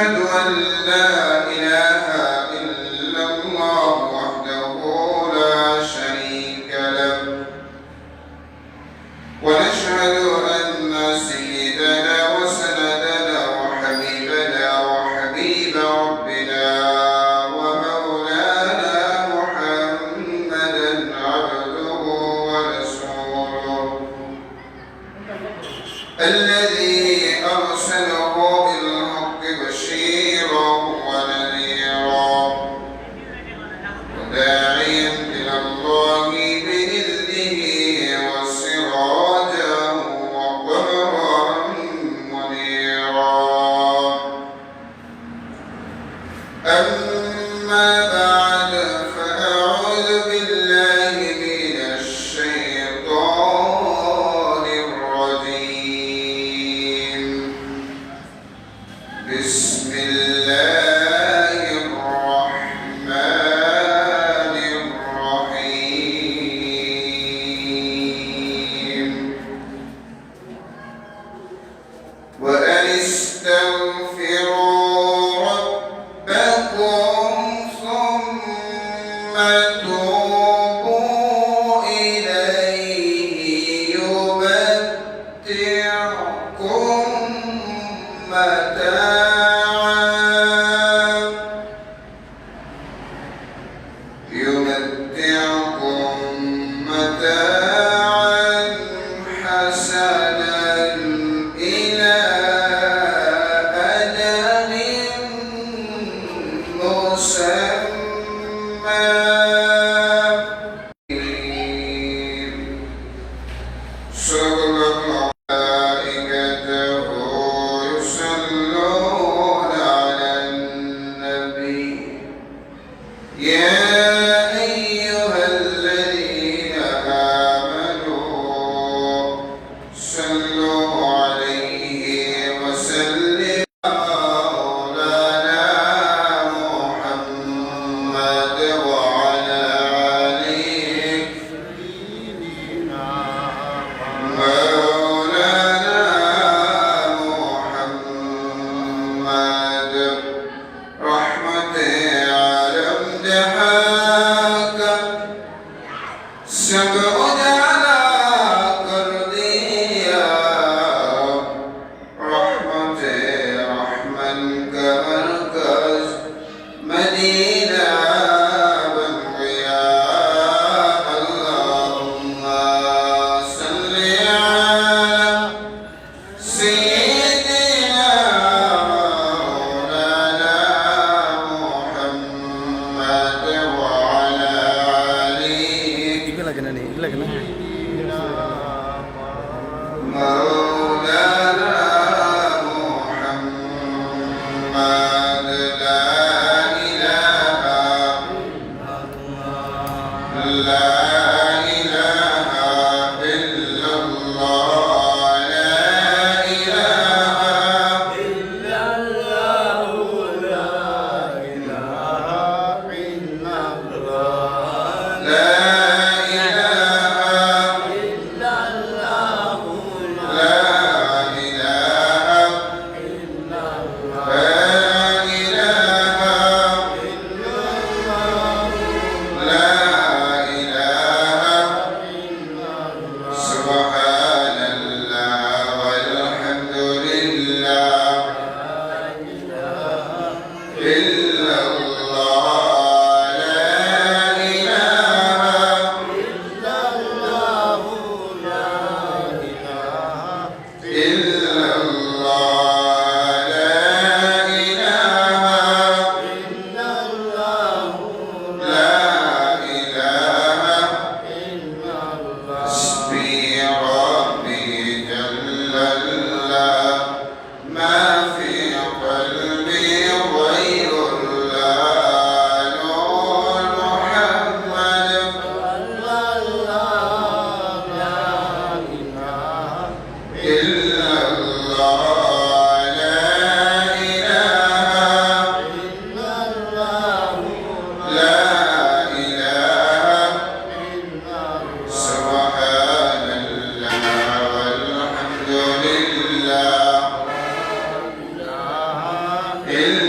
ونشهد أن لا إله إلا الله وحده لا شريك له ونشهد أن سيدنا وسندنا وحبيبنا وحبيب ربنا ومولانا محمدا عبده ورسوله الذي أرسله بالحق بشيرا ونذيرا وداعيا إلى الله بإذنه وسراجا وقمرا منيرا. أما بعد فأعوذ بالله من الشيطان الرجيم. بسم الله الرحمن الرحيم. وأن استغفروا ربكم ثم توبوا إليه يمتعكم متاعا حسنا إلى أجل مسمى ملائكته يصلون على النبي يا أيها الذين آمنوا صلوا عليه وسلموا مولانا محمد وعلى آله مولانا محمد رحمتي على امتحاك سبعد على قردية رحمتي رحمن كمركز مدينة بنقيا اللهم صل على سيدنا مولانا محمد وعلى آله مولانا محمد لا إله إلا الله لا إله إلا الله لا إله إلا الله لا إله إلا الله لا إله إلا الله لا إله إلا الله لا إله إلا الله سبحان الله والحمد لله لا إله إلا الله لا إله إلا الله لا إله إلا الله لا إله إلا الله لا إله إلا الله حسبي ربي جل الله ما في قلبي غير الله نور محمد صلى الله لا إله إلا الله لا إله إلا الله لا إله إلا الله سبحان الله والحمد لله إلا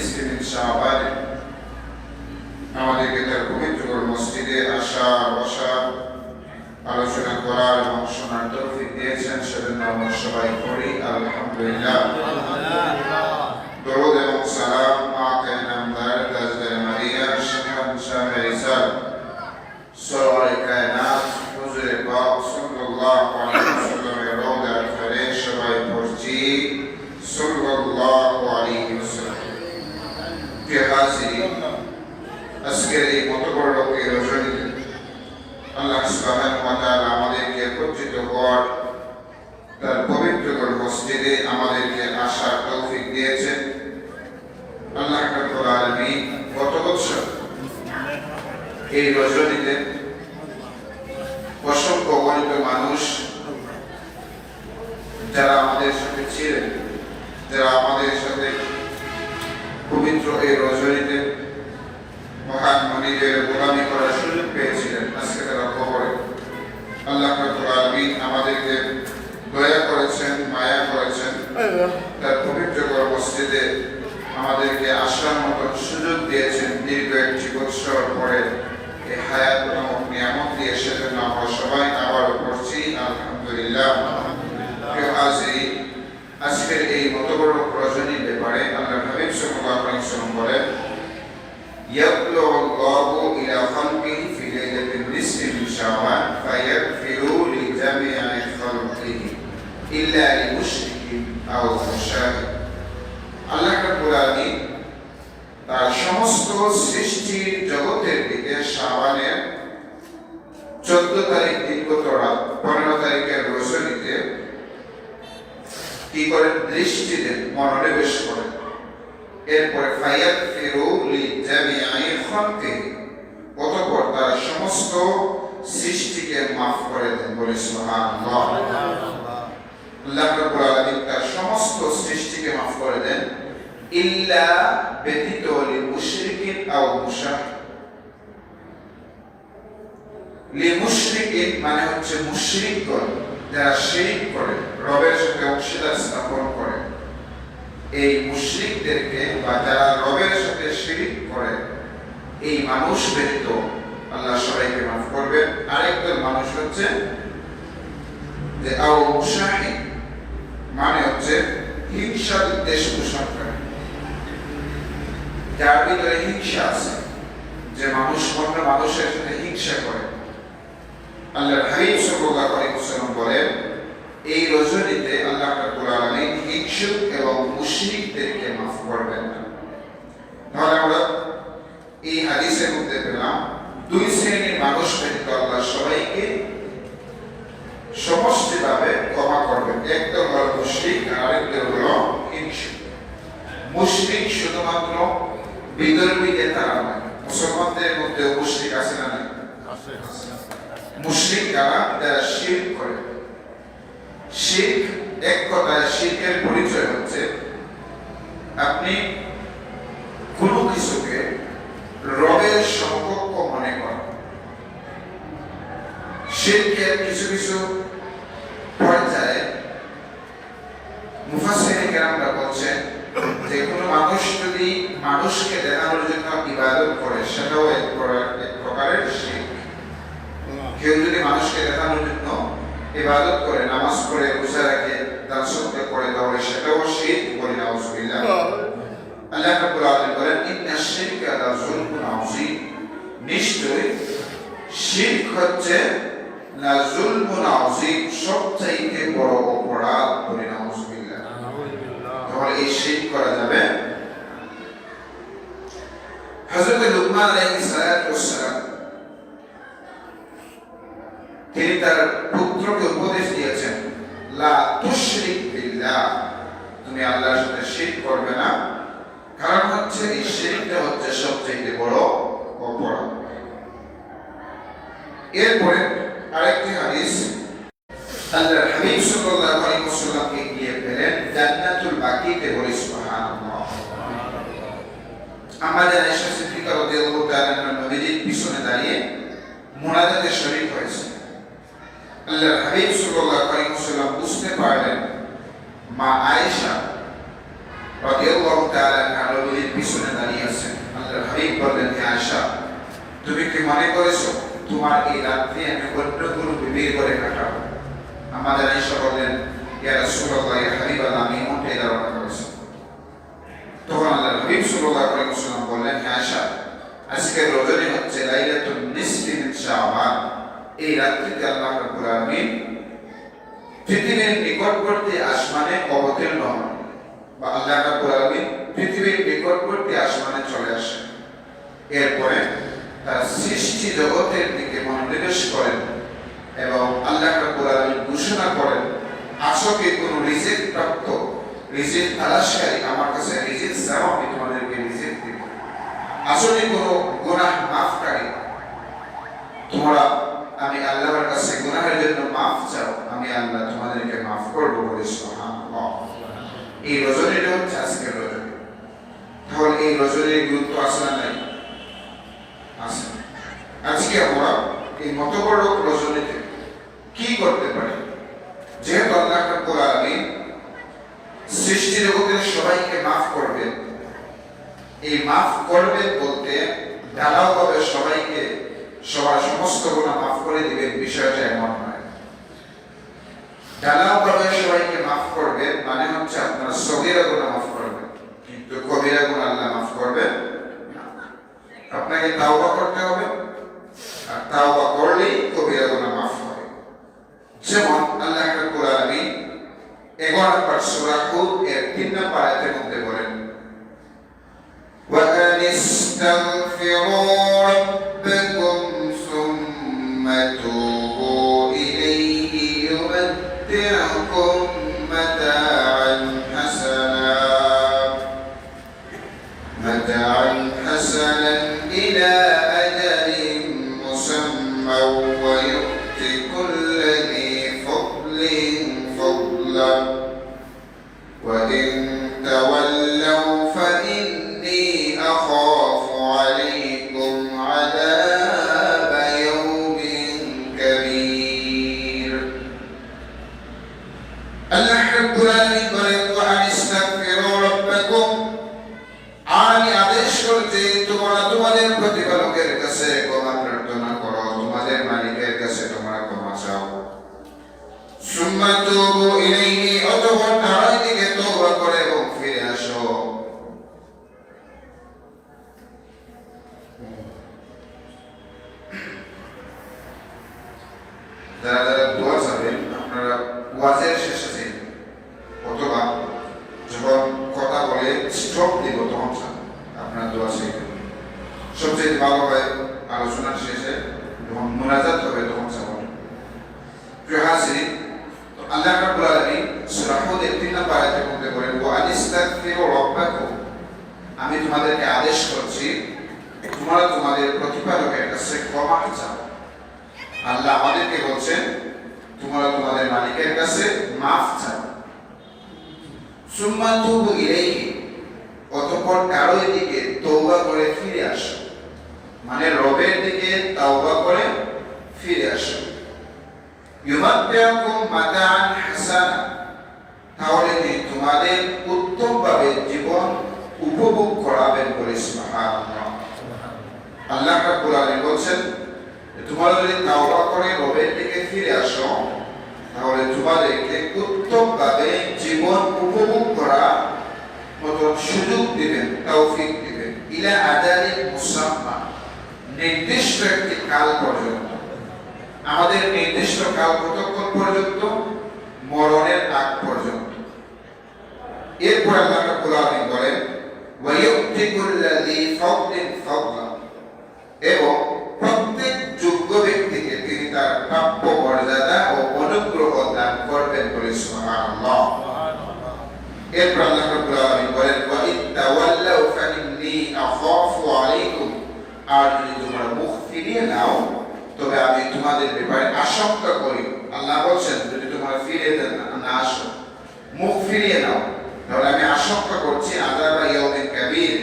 النصف من شعبان আমাদেরকে তার পবিত্র মসজিদে আসা বসা আলোচনা করার এবং শোনার তৌফিক দিয়েছেন, সেজন্য আমরা সবাই পড়ি আলহামদুলিল্লাহ। দরুদ এবং সালাম পাকে নামদার তাজদার মারিয়া শাহনশাহ রিসাল সরওয়ারে কায়নাত হুজুরে পাক সাল্লাল্লাহু আলাইহি ওয়াসাল্লামের রওজা ফরে সবাই পড়ছি সাল্লাল্লাহু আলাইহি ওয়াসাল্লাম। প্রিয় হাজিরিন, আজকের এই মতবরকে রজনীতে আল্লাহ সুবহানাহু ওয়া তাআলা আমাদেরকে একত্রিত হওয়ার তার পবিত্র মসজিদে আমাদেরকে আসার তৌফিক দিয়েছেন। আল্লাহ রাব্বুল আলামিন গত বছর এই রজনীতে অসংখ্য গণিত মানুষ যারা আমাদের সাথে ছিলেন, যারা আমাদের সাথে পবিত্র এই রজনীতে মহান মনিদের গোলামি করার সুযোগ পেয়েছিলেন, আজকে তারা কবরে। আল্লাহ রাব্বুল আলামিন আমাদেরকে দয়া করেছেন, মায়া করেছেন, তার পবিত্র মসজিদে আমাদেরকে আসার মতো সুযোগ দিয়েছেন। দীর্ঘ একটি বৎসর পরে এই হায়াত নামক নিয়ামত দিয়ে, সেজন্য আমরা সবাই আবারও পড়ছি আলহামদুলিল্লাহ। প্রিয় হাজিরিন, আজকের এই মতবড় রজনীর ব্যাপারে আল্লাহর হাবিব সাল্লাল্লাহু আলাইহি ওয়াসাল্লাম বলেন, يطلع الله إلى خلقه في ليلة النصف من شعبان فيغفر لجميع خلقه إلا لمشرك أو مشاهد। আল্লাহ রাব্বুল আলামিন তার সমস্ত সৃষ্টির জগতের দিকে শাবানের 14 তারিখ দিনগত রাত 15 তারিখের রজনীতে কি করেন? দৃষ্টি দেন, মনোনিবেশ করেন। এরপরে ফায়াগফিরু লিজামিআই খালকিহি, অতঃপর তার সমস্ত সৃষ্টিকে মাফ করে দেন। বলে সুবহানাল্লাহ। আল্লাহ রাব্বুল আলামিন তার সমস্ত সৃষ্টিকে মাফ করে দেন, ইল্লা ব্যতীত লিমুশরিকিন আও মুশাহিদ। লিমুশরিকিন মানে হচ্ছে মুশরিকগণ, যারা শিরক করে, রবের সাথে অংশীদার স্থাপন করে। এই মুশরিকদেরকে বা যারা রবের সাথে শিরক করে, এই মানুষ ব্যতীত আল্লাহ সবাইকে মাফ করবেন। আরেকদল মানুষ হচ্ছে যে আও মুশাহিদ মানে হচ্ছে হিংসা বিদ্বেষ পোষণ করে, যার ভিতরে হিংসা আছে, যে মানুষ অন্য মানুষের সাথে হিংসা করে। আল্লাহর হাবিব সাল্লাল্লাহু আলাইহি ওয়াসাল্লাম বলেন, এই রজনীতে আল্লাহ রাব্বুল আলামিন হিংসুক এবং মুশরিকদেরকে মাফ করবেন না। তাহলে আমরা এই হাদিসের মধ্যে পেলাম দুই শ্রেণীর মানুষ ব্যতীত আল্লাহ সবাইকে সমষ্টিভাবে ক্ষমা করবেন। একদল হল মুশরিক, আর আরেকদল হল হিংসুক। মুশরিক শুধুমাত্র বিধর্মী নেতারা নয়, মুসলমানদের মধ্যে মুশরিক আছে না? নাই? মুশরিক কারা? যারা শিরক করে। শিরক এক কথায়, শিরকের পরিচয় হচ্ছে আপনি কোনো কিছুকে রবের সমকক্ষ মনে করেন। শিরকের কিছু কিছু পর্যায়ে মুফাসসিরিন কেরামরা বলছেন যে কোনো মানুষ যদি মানুষকে দেখানোর জন্য ইবাদত করে, সেটাও এক প্রকারের শিরক। কেউ যদি মানুষকে দেখানোর জন্য ইবাদত করে, নামাজ পড়ে, রোজা রাখে, দান সদকা করে, তাহলে সেটাও শিরক। বলি নাউযুবিল্লাহ। আল্লাহ রাব্বুল আলামিন বলেন, ইন্নাশ শিরকা লা যুলমুন আযীম, নিশ্চয়ই শিরক হচ্ছে লা যুলমুন আযীম, সবচাইতে বড় অপরাধ। বলি নাউযুবিল্লাহ। তাহলে এই শিরক করা যাবে। হযরত লুকমান আলাইহিস সালাম তিনি তার পুত্রকে উপদেশ দিয়েছেন, লা তুশরিক বিল্লাহ, তুমি আল্লাহর সাথে শিরক করবে না। কারণ হচ্ছে এই শিরকটা হচ্ছে সবচেয়ে বড় অপরাধ। এরপরে আরেকটি হাদিস আল্লাহর হাবিব সাল্লাল্লাহু আলাইহি ওয়াসাল্লামকে গিয়ে পেলেন জান্নাতুল বাকিতে। বলি সুবহানাল্লাহ। আমাদের আয়েশা সিদ্দিকা রাদিয়াল্লাহু তাআলা নবীজির পিছনে দাঁড়িয়ে মুনাজাতে শরীক হয়েছে। আল্লাহর হাবিব সাল্লাল্লাহু আলাইহি ওয়াসাল্লাম বুঝতে পারলেন মা আয়েশা রাদিয়াল্লাহু তাআলা আনহা নবীর পিছনে দাঁড়িয়ে আছেন। আল্লাহর হাবিব বললেন, হে আয়েশা, তুমি কি মনে করেছো তোমার এই রাত্রি আমি অন্য কোনো বিবির ঘরে কাটাবো? আমাদের আয়েশা বললেন, ইয়া রাসূলুল্লাহ, ইয়া হাবিবাল্লাহ, আমি এমনটাই ধারণা করেছি। তখন আল্লাহর হাবিব সাল্লাল্লাহু আলাইহি ওয়াসাল্লাম বললেন, হে আয়েশা, আজকের রজনী হচ্ছে লাইলাতুন নিসফি মিন শাবান। এই রাত্রিতে আল্লাহ রাব্বুল আলামিন পৃথিবীর নিকটবর্তী আসমানে অবতীর্ণ হন, বা আল্লাহ রাব্বুল আলামিন পৃথিবীর নিকটবর্তী আসমানে চলে আসেন। এরপরে তার সৃষ্টি জগতের দিকে মনোনিবেশ করেন এবং আল্লাহ রাব্বুল আলামিন ঘোষণা করেন, আসো কি কোনো রিজিক প্রাপ্ত, রিজিক তালাশকারী, আমার কাছে রিজিক চাও, আমি তোমাদেরকে রিজিক দিব। আসলে কোনো গুনাহ মাফকারী, তোমরা আমি আল্লাহর কাছে গুনাহের জন্য মাফ চাও, আমি আল্লাহ তোমাদেরকে মাফ করব বলে সুবহানাল্লাহ। এই রজনীটা হচ্ছে আজকের রজনী। তাহলে এই রজনীর গুরুত্ব আছে না নাই? আছে। আজকে আমরা এই মতবরক রজনীতে কি করতে পারি? যেহেতু আল্লাহ রাব্বুল আলামিন সৃষ্টি জগতের সবাইকে মাফ করবেন, এই মাফ করবেন বলতে ঢালাওভাবে সবাইকে সবার সমস্ত গুনাহ মাফ করে দিবেন, বিষয়টা এমন নয়। ঢালাওভাবে সবাইকে মাফ করবেন মানে হচ্ছে আপনারা সগীরা গুনাহ মাফ করবেন, কিন্তু কবিরা গুনাহ আল্লাহ মাফ করবেন না। আপনাকে তাওবা করতে হবে, আর তাওবা করলেই কবিরা গুনাহ মাফ হবে। যেমন আল্লাহ রাব্বুল আলামিন 11 নম্বর সূরা হুদ এর 3 নম্বর আয়াতের মধ্যে বলেন, وَأَنِ اسْتَغْفِرُوا رَبَّكُمْ ثُمَّ تُوبُوا إِلَيْهِ يُمَتِّعْكُمْ مَتَاعًا حَسَنًا إِلَى أَجَلٍ مُّسَمًّى وَيُؤْتِ كُلَّ ذِي فَضْلٍ فَضْلَهُ وَإِن تَوَلَّوْا فَإِنِّي أَخَافُ عَلَيْكُمْ عَذَابَ يَوْمٍ كَبِيرٍ। আল্লাহ রাব্বুল আলামিন বলেন, وَأَنِ اسْتَغْفِرُوا رَبَّكُمْ, আমি আদেশ করছি তোমরা তোমাদের প্রতিপালকের কাছে ক্ষমা প্রার্থনা করো, তোমাদের মালিকের কাছে তোমরা ক্ষমা চাও। সুম্মা তুবু ইলাইহি, অতঃপর তার দিকে তওবা করে এবং ফিরে আসো। যারা যারা দোয়া চাবেন আপনারা ওয়াজের শেষে অথবা যখন কথা বলে স্টপ দিব তখন আপনারা দোয়া শিখবেন। সবচেয়ে ভালো হয় আলোচনার শেষে যখন মুনাজাত হবে তখন চাবেন। প্রিয় হাজিরিন, তো আল্লাহ রাব্বুল আলামিন সূরা হুদের 3 নম্বর আয়াতের মধ্যে বলেন, ওয়া আনিস্তাগফিরু রাব্বাকুম, আমি তোমাদেরকে আদেশ করছি তোমরা তোমাদের প্রতিপালকের কাছে ক্ষমা চাও। আল্লাহ আমাদেরকে বলছেন তোমরা তোমাদের মালিকের কাছে মাফ চাও। সুম্মা তুবু ইলাইহি, অতঃপর তার দিকে তওবা করে ফিরে আসো, মানে রবের দিকে তওবা করে ফিরে আসো। ইউমাত্তিউকুম মাতাআন হাসানা, তাহলে তিনি তোমাদের উত্তমভাবে জীবন উপভোগ করাবেন বলে সুবহানাল্লাহ। আল্লাহ রাব্বুল আলামিন বলছেন তোমরা যদি তাওবা করে রবের দিকে ফিরে আসো তাহলে তোমাদেরকে উত্তমভাবে জীবন উপভোগ করা মতো সুযোগ দিবেন, তৌফিক দিবেন। ইলা আজালিন মুসাম্মা, নির্দিষ্ট একটি কাল পর্যন্ত। আমাদের নির্দিষ্ট কাল কতক্ষণ পর্যন্ত? মরণের আগ পর্যন্ত। এরপর আল্লাহ রাব্বুল আলামিন বলেন, ওয়া ইউতি কুল্লাযী ফাদলিন ফাদলা, এবং প্রত্যেক যোগ্য ব্যক্তিকে তিনি তার প্রাপ্য মর্যাদা ও অনুগ্রহ দান করবেন বলে সুবহানাল্লাহ। এরপর আল্লাহ রাব্বুল আলামিন বলেন, ওয়া ইত্তাওয়াল্লাউ ফাইন্নী আখাফু আলাইকুম, আর যদি তোমরা মুখ ফিরিয়ে নাও তবে আমি তোমাদের ব্যাপারে আশঙ্কা করি। আল্লাহ বলছেন যদি তোমরা ফিরে না আসো, মুখ ফিরিয়ে নাও, তাহলে আমি আশঙ্কা করছি আযাবা ইয়াউমিন কাবীর,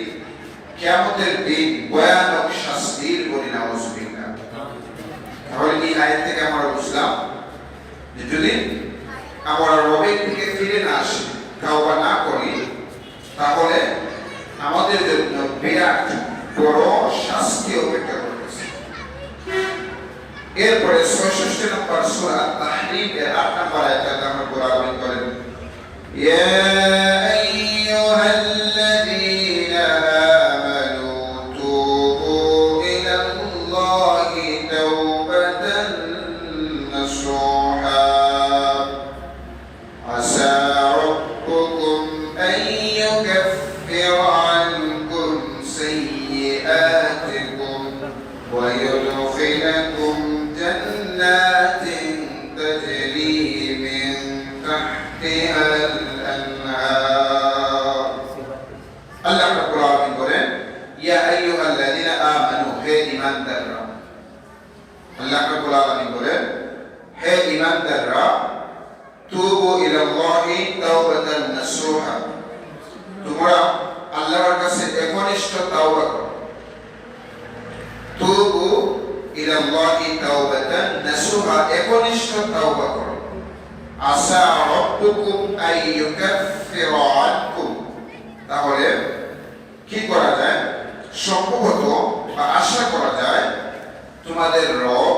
কিয়ামতের দিন ভয়ানক শাস্তির বলি নাউযুবিল্লাহ। তাহলে এই আয়াত থেকে আমরা বুঝলাম যে যদি আমরা রবের দিকে ফিরে না আসি, তাওবা না করি, তাহলে আমাদের জন্য বিরাট বড় শাস্তি অপেক্ষা করতেছে। এরপরে ৬৬ নম্বর সূরা তাহরীম এর ৮ নম্বর আয়াতে আল্লাহ রাব্বুল আলামিন বলেন, ইয়া আইয়ুহাল্লাযীনা আমানু তুবু ইলাল্লাহি তাওবাতান নাসুহা আসা রাব্বুকুম আন ইউকাফিরা আনকুম সাইয়্যাতিকুম ওয়া ইউদখিলাকুম جنات تجري من تحتها الأنهار الله رب العالمين বলেন ইয়া আইয়ুহাল্লাযীনা আমানু হে ঈমানদাররা আল্লাহ রাব্বুল আলামিন বলেন হে ঈমানদাররা তুবু ইলাল্লাহি তাওবাতান নাসুহা তোমরা আল্লাহর কাছে একনিষ্ঠ তাওবা করো তুবু ইলাল্লাহি তাওবাতান নাসুহা একনিষ্ঠ তাওবা করো আসা রাব্বুকুম আন ইউকাফিরা আনকুম তাহলে কি করা যায় সম্ভবত বা আশা করা যায় তোমাদের রব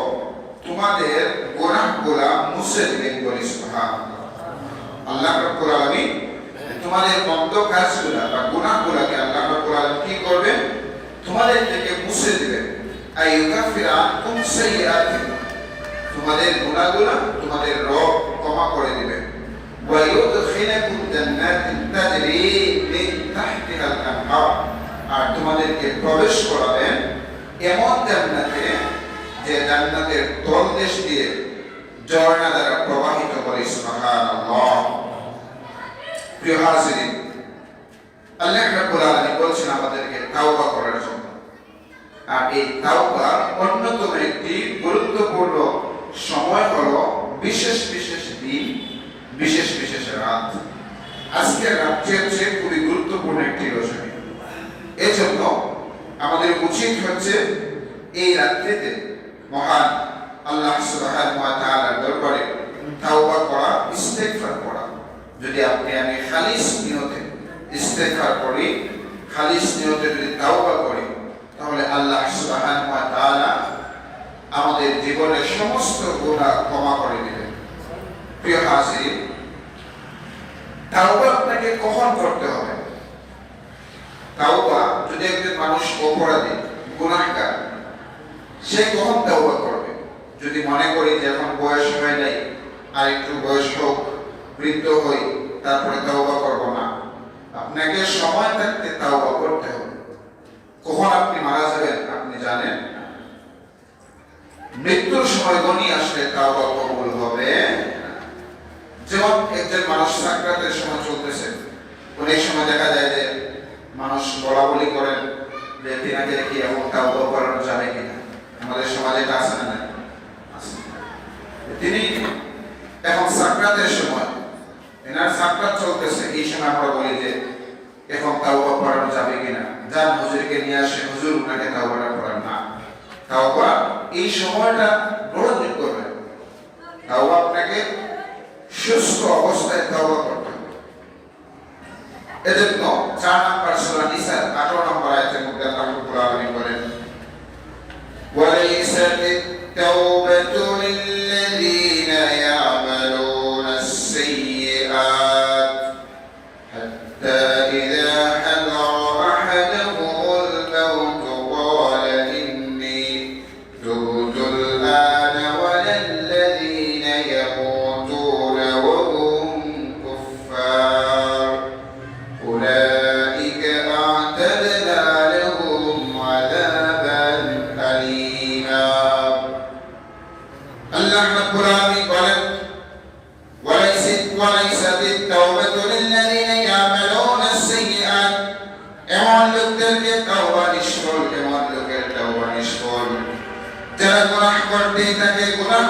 তোমাদের গুনাহগুলো মুছে দিবেন বলে সুবহানাল্লাহ আল্লাহ রাব্বুল আলামিন তোমাদের মন্দ কাজগুলো বা গুনাহগুলোকে আল্লাহ রাব্বুল আলামিন কি করবেন তোমাদের থেকে মুছে দিবেন আইয়ুকাফিরা আনকুম সাইয়্যাতিকুম তোমাদের গুনাহগুলো তোমাদের রব ক্ষমা করে দিবেন ওয়া ইউদখিলাকুম জান্নাতিন তাজরি মিন তাহতিহাল আনহার আর তোমাদেরকে প্রবেশ করাবেন এমন জান্নাতে যে জান্নাতের তলদেশ দিয়ে ঝর্ণা দ্বারা প্রবাহিত করে সুবহানাল্লাহ প্রিয় হাজিরিন আল্লাহ রাব্বুল আলামিন বলছেন আমাদেরকে তাওবা করার জন্য আর এই তাওবার অন্যতম একটি গুরুত্বপূর্ণ সময় হলো বিশেষ বিশেষ দিন বিশেষ বিশেষ রাত আজকের রাতটি হচ্ছে খুবই গুরুত্বপূর্ণ একটি রজনী এজন্য আমাদের উচিত হচ্ছে এই রাত্রিতে মহান আল্লাহ সুবহানাহু ওয়া তাআলার দরবারে তাওবা করা ইস্তেগফার করা যদি আপনি আমি খালিস নিয়তে ইস্তেগফার করি খালিস নিয়তে যদি তাওবা করি তাহলে আল্লাহ সুবহানাহু ওয়া তাআলা আমাদের জীবনের সমস্ত গুনাহ ক্ষমা করে দিবেন প্রিয় হাজির তাওবা আপনাকে কখন করতে হবে তাওবা যদি একজন মানুষ অপরাধী গুনাহগার সে কখন তাওবা করবে যদি মনে করি যে এখন বয়স হয় নাই আর একটু বয়স হোক বৃদ্ধ হই তারপরে তাওবা করব না আপনাকে সময় থাকতে তাওবা করতে হবে কখন আপনি মারা যাবেন আপনি জানেন মৃত্যুর সময় গণিয়ে আসলে তাওবা কবুল হবে যেমন একজন মানুষ সাকরাতের সময় চলতেছে অনেক সময় দেখা যায় যে মানুষ বলা বলি করেন যে তিনাকে কি এমন তাওবা করানো যাবে কিনা আমাদের সমাজে এটা আছে না তিনি এখন সাকরাতের সময় এনার সাকরাত চলতেছে এই সময় আমরা বলি যে এখন তাওবা করানো যাবে কিনা যান হুজুরকে নিয়ে আসে হুজুর উনাকে তাওবাটা করান না তাওবা এই সময়টা গ্রহণযোগ্য হবে তাওবা আপনাকে সুস্থ অবস্থায় তাওবা করতে হবে এজন্য 4 নম্বর সূরা নিসার 18 নম্বর আয়াতের মধ্যে আল্লাহ রাব্বুল আলামিন বলেন ওয়ালাইসাতিত তাওবাতু লিল্লাযীনা ইয়ামালুনা আস-সাইয়্যাত হাত্তা ইযা হাদারা আহাদাহুমুল মাউত ক্বালা ইন্নী তুবতুল আনা ওয়ালাল্লাযীনা ইয়ামুতুনা ওয়া হুম কুফফার উলাইকা আ'তাদনা লাহুম আযাবান আলীমা আল্লাহ রাব্বুল আলামিন বলেন ওয়ালাইসাতিত তাওবাতু লিল্লাযীনা ইয়ামালুনা আস-সাইয়্যাত এমন লোকদেরকে তাওবা নিষ্ফল এমন লোকের তাওবা নিষ্ফল যারা গুনাহ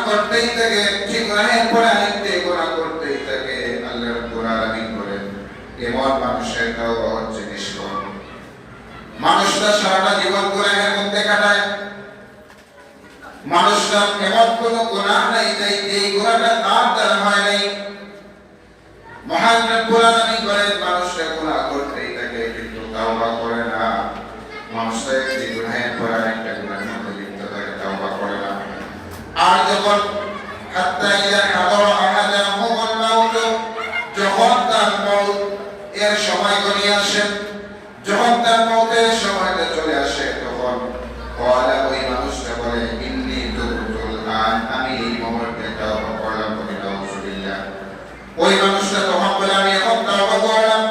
করতেই থাকে ঠিক গুনাহের পরে আরেকটি গুনাহ করতেই থাকে আল্লাহ রাব্বুল আলামিন বলেন এমন মানুষের তাওবা হচ্ছে নিষ্ফল মানুষরা সারাটা জীবন গুনাহের মধ্যে কাটায় মানুষরা এমন কোনো গুনাহ নাই যে গুনাহটা তার দ্বারা হয় নাই মহান রব্বুল আলামিন বলেন মানুষরা গুনাহ করতেই থাকে মানুষটা একটি গুনাহের পর আরেকটা গুনাহের মধ্যে লিপ্ত থাকে, তাওবা করে না। আর যখন হাত্তা ইযা হাদারা আহাদাহুমুল মাউত, যখন তার মউত এর সময় ঘনিয়ে আসে, যখন তার মউতের সময়টা চলে আসে, তখন ক্বালা, ওই মানুষটা বলে, ইন্নী তুবতুল আন, আমি এই মুহূর্তে তাওবা করলাম। নাউযুবিল্লাহ। ওই মানুষটা তখন বলে, আমি এখন তাওবা করলাম।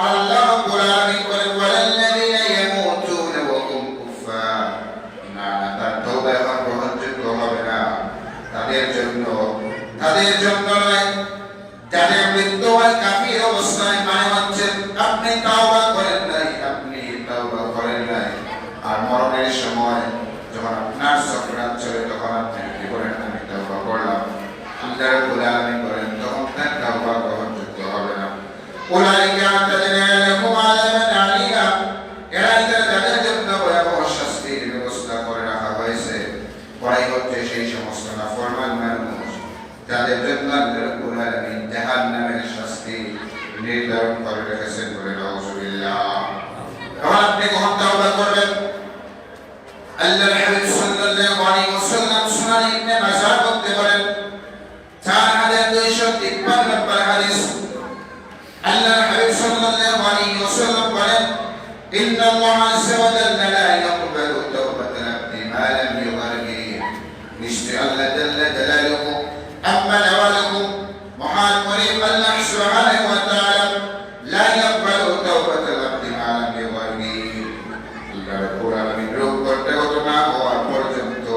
আল্লাহ রাব্বুল আলামিন বলেন, ওয়ালাল্লাযীনা ইয়ামুতুনা ওয়া হুম কুফফার, না না, তার তওবা এখন গ্রহণযোগ্য হবে না তাদের জন্য নয়, যাদের মৃত্যু হয় কাফির অবস্থায়। মানে হচ্ছে আপনি তাওবা করেন নাই, আর মরণের সময় যখন আপনার সাকরাত চলে, তখন আপনি কি করেন, আমি তাওবা করলাম। আল্লাহ রাব্বুল আলামিন বলেন, তখন তার তাওবা গ্রহণযোগ্য হবে না। উলাইকা আ'তাদনা লাহুম আযাবান আলীমা, এরাই তাদের জন্য ভয়াবহ শাস্তির ব্যবস্থা করে রাখা হয়েছে। পরে হচ্ছে সেই সমস্ত নাফরমান মানুষ যাদের জন্য আল্লাহ রাব্বুল আলামিন জাহান্নামের শাস্তি নির্ধারণ করে রেখেছেন। বলে নাউযুবিল্লাহ। এখন আপনি কখন তাওবা করবেন? আল্লাহর হাবিব সাল্লাল্লাহু আলাইহি ওয়াসাল্লাম সুনান ইবনে মাজাহ করতে বলেন, 4253 নম্বর হাদিস, আল্লাহর হাবিব সাল্লাল্লাহু আলাইহি ওয়াসাল্লাম বলেন, ইন্নাল্লাহ আযজা ওয়া জাল্লা লা ইয়াকবালু তাওবাতাল আবদি মা লাম ইউগারগির, নিশ্চয় আল্লাহ জাল্লা জালালুহু আম্মা নাওয়ালুহু, মহান করিম আল্লাহ সুবহানাহু ওয়া তাআলা লা ইয়াকবালু তাওবাতাল আবদি মা লাম ইউগারগির, আল্লাহ রাব্বুল আলামিন রোগ করতে না হওয়ার পর্যন্ত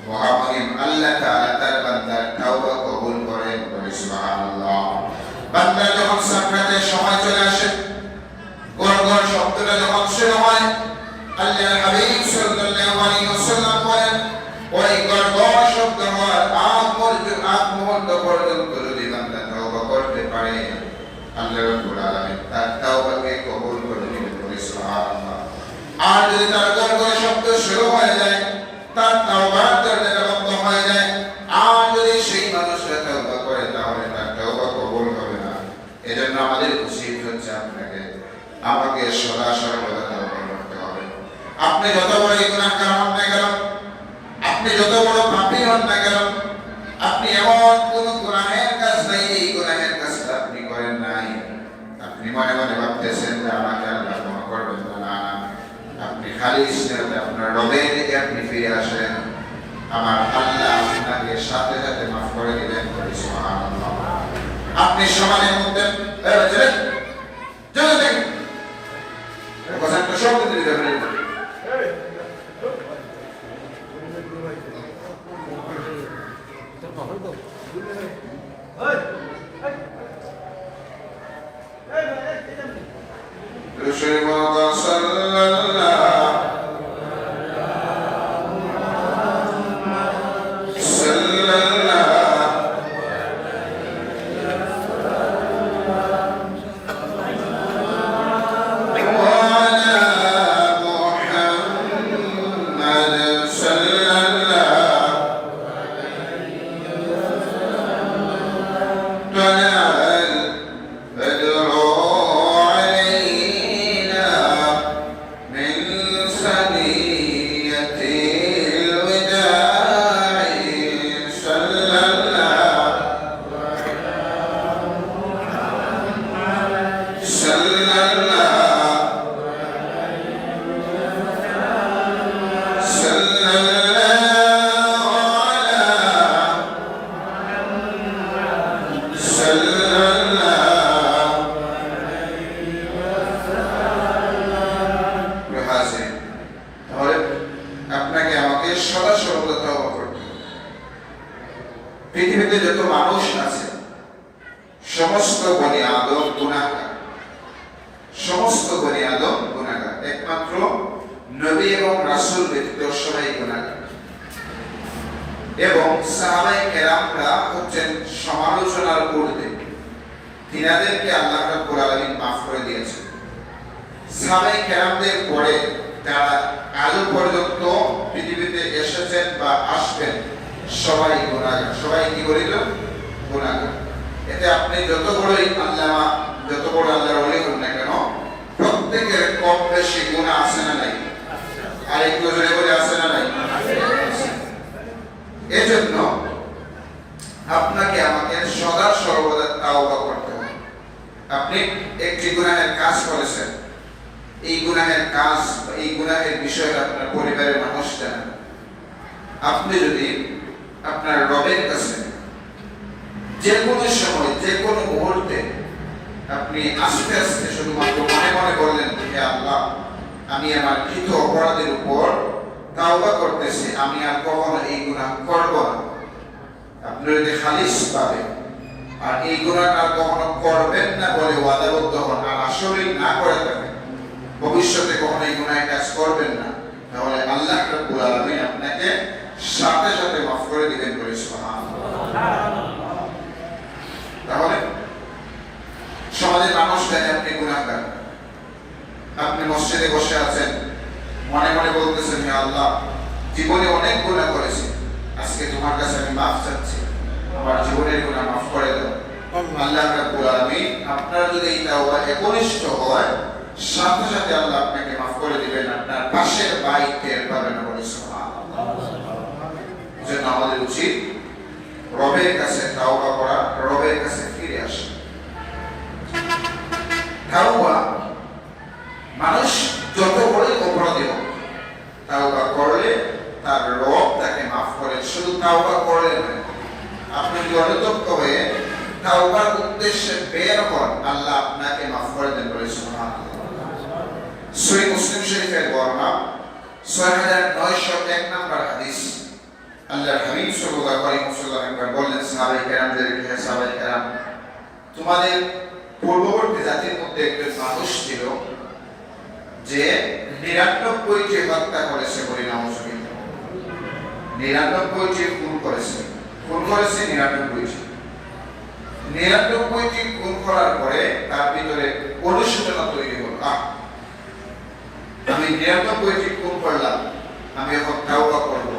মহামহিম আল্লাহ তাআলা তার বান্দার তাওবা কবুল করেন। বলে সুবহানাল্লাহ। বান্দা যখন সাকরাতের সময় চলে আসে, গড়গড় শব্দটা যখন শুরু হয়, আল্লাহর হাবিব সাল্লাল্লাহু আলাইহি ওয়াসাল্লাম বলেন, ওই গড়গড় শব্দ হওয়ার আগ মুহূর্ত পর্যন্ত যদি বান্দা তাওবা করতে পারে, আল্লাহ রাব্বুল আলামিন তার তাওবাকে কবুল করে নেবেন। বলে সুবহানাল্লাহ। আর যদি তার গড়গড় শব্দ শুরু হয়ে যায়, তার তাওবার দরজা বন্ধ হয়ে যায়, আর যদি সেই মানুষটা তাওবা করে, তাহলে তার তাওবা কবুল হবে না। এজন্য আমাদের উচিত হচ্ছে আমাকে সর্বদা তাওবা করতে হবে। আপনি যত বড় গুনাহগার হন না কেন, আপনি যত বড় পাপী হন না কেন, আপনি এমন কোন গুনাহের কাজ নাই, এই গুনাহের কাজটা আপনি করেন নাই, আপনি মনে মনে ভাবতেছেন যে আমাকে আল্লাহ ক্ষমা করবেন না। না, আপনি খালি ইসলামে আপনার রবের দিকে আপনি ফিরে আসেন, আমার আল্লাহ আপনাকে সাথে সাথে মাফ করে দিবেন। বলে সুবহানাল্লাহ। আপনি সমাজের মধ্যে পৃথিবীতে যত মানুষ আছে সমস্ত বনি আদম গুনাহগার, সমস্ত বনি আদম গুনাহগার, একমাত্র নবী এবং রাসূল ব্যতীত সবাই গুনাহগার। এবং সাহাবায়ে কেরামরা হচ্ছেন সমালোচনার ঊর্ধ্বে, তিনাদেরকে আল্লাহ রাব্বুল আলামিন মাফ করে দিয়েছেন। সাহাবায়ে কেরামদের পরে যারা আজও পর্যন্ত পৃথিবীতে এসেছেন বা আসবেন সবাই গুনাহগার। সবাই কি করিল? গুনাহগার। এতে আপনি যত বড়ই আল্লামা, যত বড় আল্লাহর ওলি হন না কেন, প্রত্যেকের কম বেশি গুনাহ আছে না নাই? আরেকটু জোরে বলে আছে না নাই? এজন্য আপনাকে আমাকে সদা সর্বদা তাওবা করতে হবে। আপনি একটি গুনাহের কাজ করেছেন, এই গুনাহের কাজ, এই গুনাহের বিষয়ে আপনার পরিবারের মানুষ জানেন। আপনি যদি আপনার রবের কাছে যে কোনো সময়, যে কোনো মুহূর্তে আপনি আস্তে আস্তে শুধুমাত্র মনে মনে বললেন, হে আল্লাহ, আমি আমার কৃত অপরাধের উপর তাওবা করতেছি, আমি আর কখনো এই গুনাহ করব না। আপনি যদি খালিস পাবে আর এই গুনাহটা কখনো করবেন না বলে ওয়াদাবদ্ধ হন, আর আসলেই না করে থাকেন, ভবিষ্যতে কখনো এই গুনাহের কাজ করবেন না, তাহলে আল্লাহ রাব্বুল আলামিন আপনাকে সাথে সাথে মাফ করে দিবেন বলে সুবহানাল্লাহ। তাহলে সমাজের মানুষ জানে আপনি গুনাহগার। আপনি মসজিদে বসে আছেন, মনে মনে বলতেছেন, হে আল্লাহ, জীবনে অনেক গুনাহ করেছি, আজকে তোমার কাছে আমি মাফ চাচ্ছি, আমার জীবনের গুনাহ মাফ করে দাও। আল্লাহ রাব্বুল আলামিন আপনার যদি এই তাওবা একনিষ্ঠ হয়, সাথে সাথে আল্লাহ আপনাকে মাফ করে দিবেন, আপনার পাশের ভাই টের পাবে না বলে সুবহানাল্লাহ। এজন্য আমাদের উচিত রবের কাছে তাওবা করা, রবের কাছে ফিরে আসা। তাওবা মানুষ যত বড়ই অপরাধী হোক, তাওবা করলে তার রব তাকে মাফ করে। শুধু তাওবা করলে নয়, আপনি যদি অনুতপ্ত হয়ে তাওবার উদ্দেশ্যে বের হন, আল্লাহ আপনাকে মাফ করে দেন বলে সুবহানাল্লাহ। সহিহ মুসলিম শরীফের বর্ণনা 6901 নম্বর হাদিস। আল্লাহর হাবিব সাল্লাল্লাহু আলাইহি ওয়াসাল্লাম বললেন সাহাবায়ে কেরামদেরকে, হে সাহাবায়ে কেরাম, তোমাদের পূর্ববর্তী জাতির মধ্যে একজন মানুষ ছিল যে 99টি হত্যা করেছে, বলি নাউজুবিল্লাহ। 99টি খুন করেছে, 99টি খুন করার পরে তার ভিতরে অনুশোচনা তৈরি হলো, আমি 99টি খুন করলাম, আমি এখন তাওবা করব,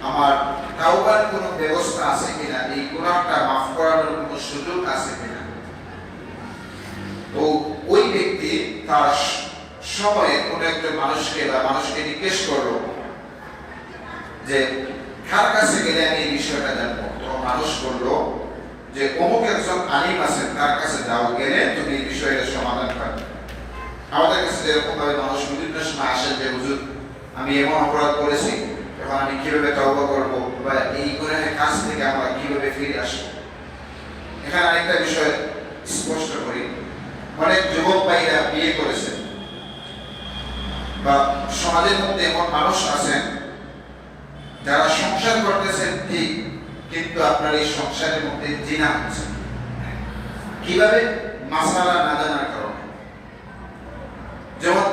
আমার তাওবার কোনো ব্যবস্থা আছে কিনা, এই গুনাহটা মাফ করানোর কোনো সুযোগ আছে কিনা। তো ওই ব্যক্তি তার সময়ে কোনো একজন মানুষকে জিজ্ঞেস করলো যে কার কাছে গেলে আমি এই বিষয়টা জানবো। তো মানুষ বললো যে অমুক একজন আলিম আছেন, তার কাছে যাও, গেলে তুমি এই বিষয়টা সমাধান পাবে। আমাদের কাছে যেরকম ভাবে মানুষ বিভিন্ন সময় আসেন যে হুজুর, আমি এমন অপরাধ করেছি, এখন আমি কিভাবে তওবা করব, বা এই গুনাহের কাজ থেকে আমরা কিভাবে ফিরে আসবো। এখানে আরেকটা বিষয় স্পষ্ট করি, অনেক যুবক ভাইরা বিয়ে করেছেন, বা সমাজের মধ্যে এমন মানুষ আছেন যারা সংসার করতেছেন ঠিক, কিন্তু আপনার এই সংসারের মধ্যে জিনা হচ্ছে। কিভাবে? মাসালা না জানার কারণে। যেমন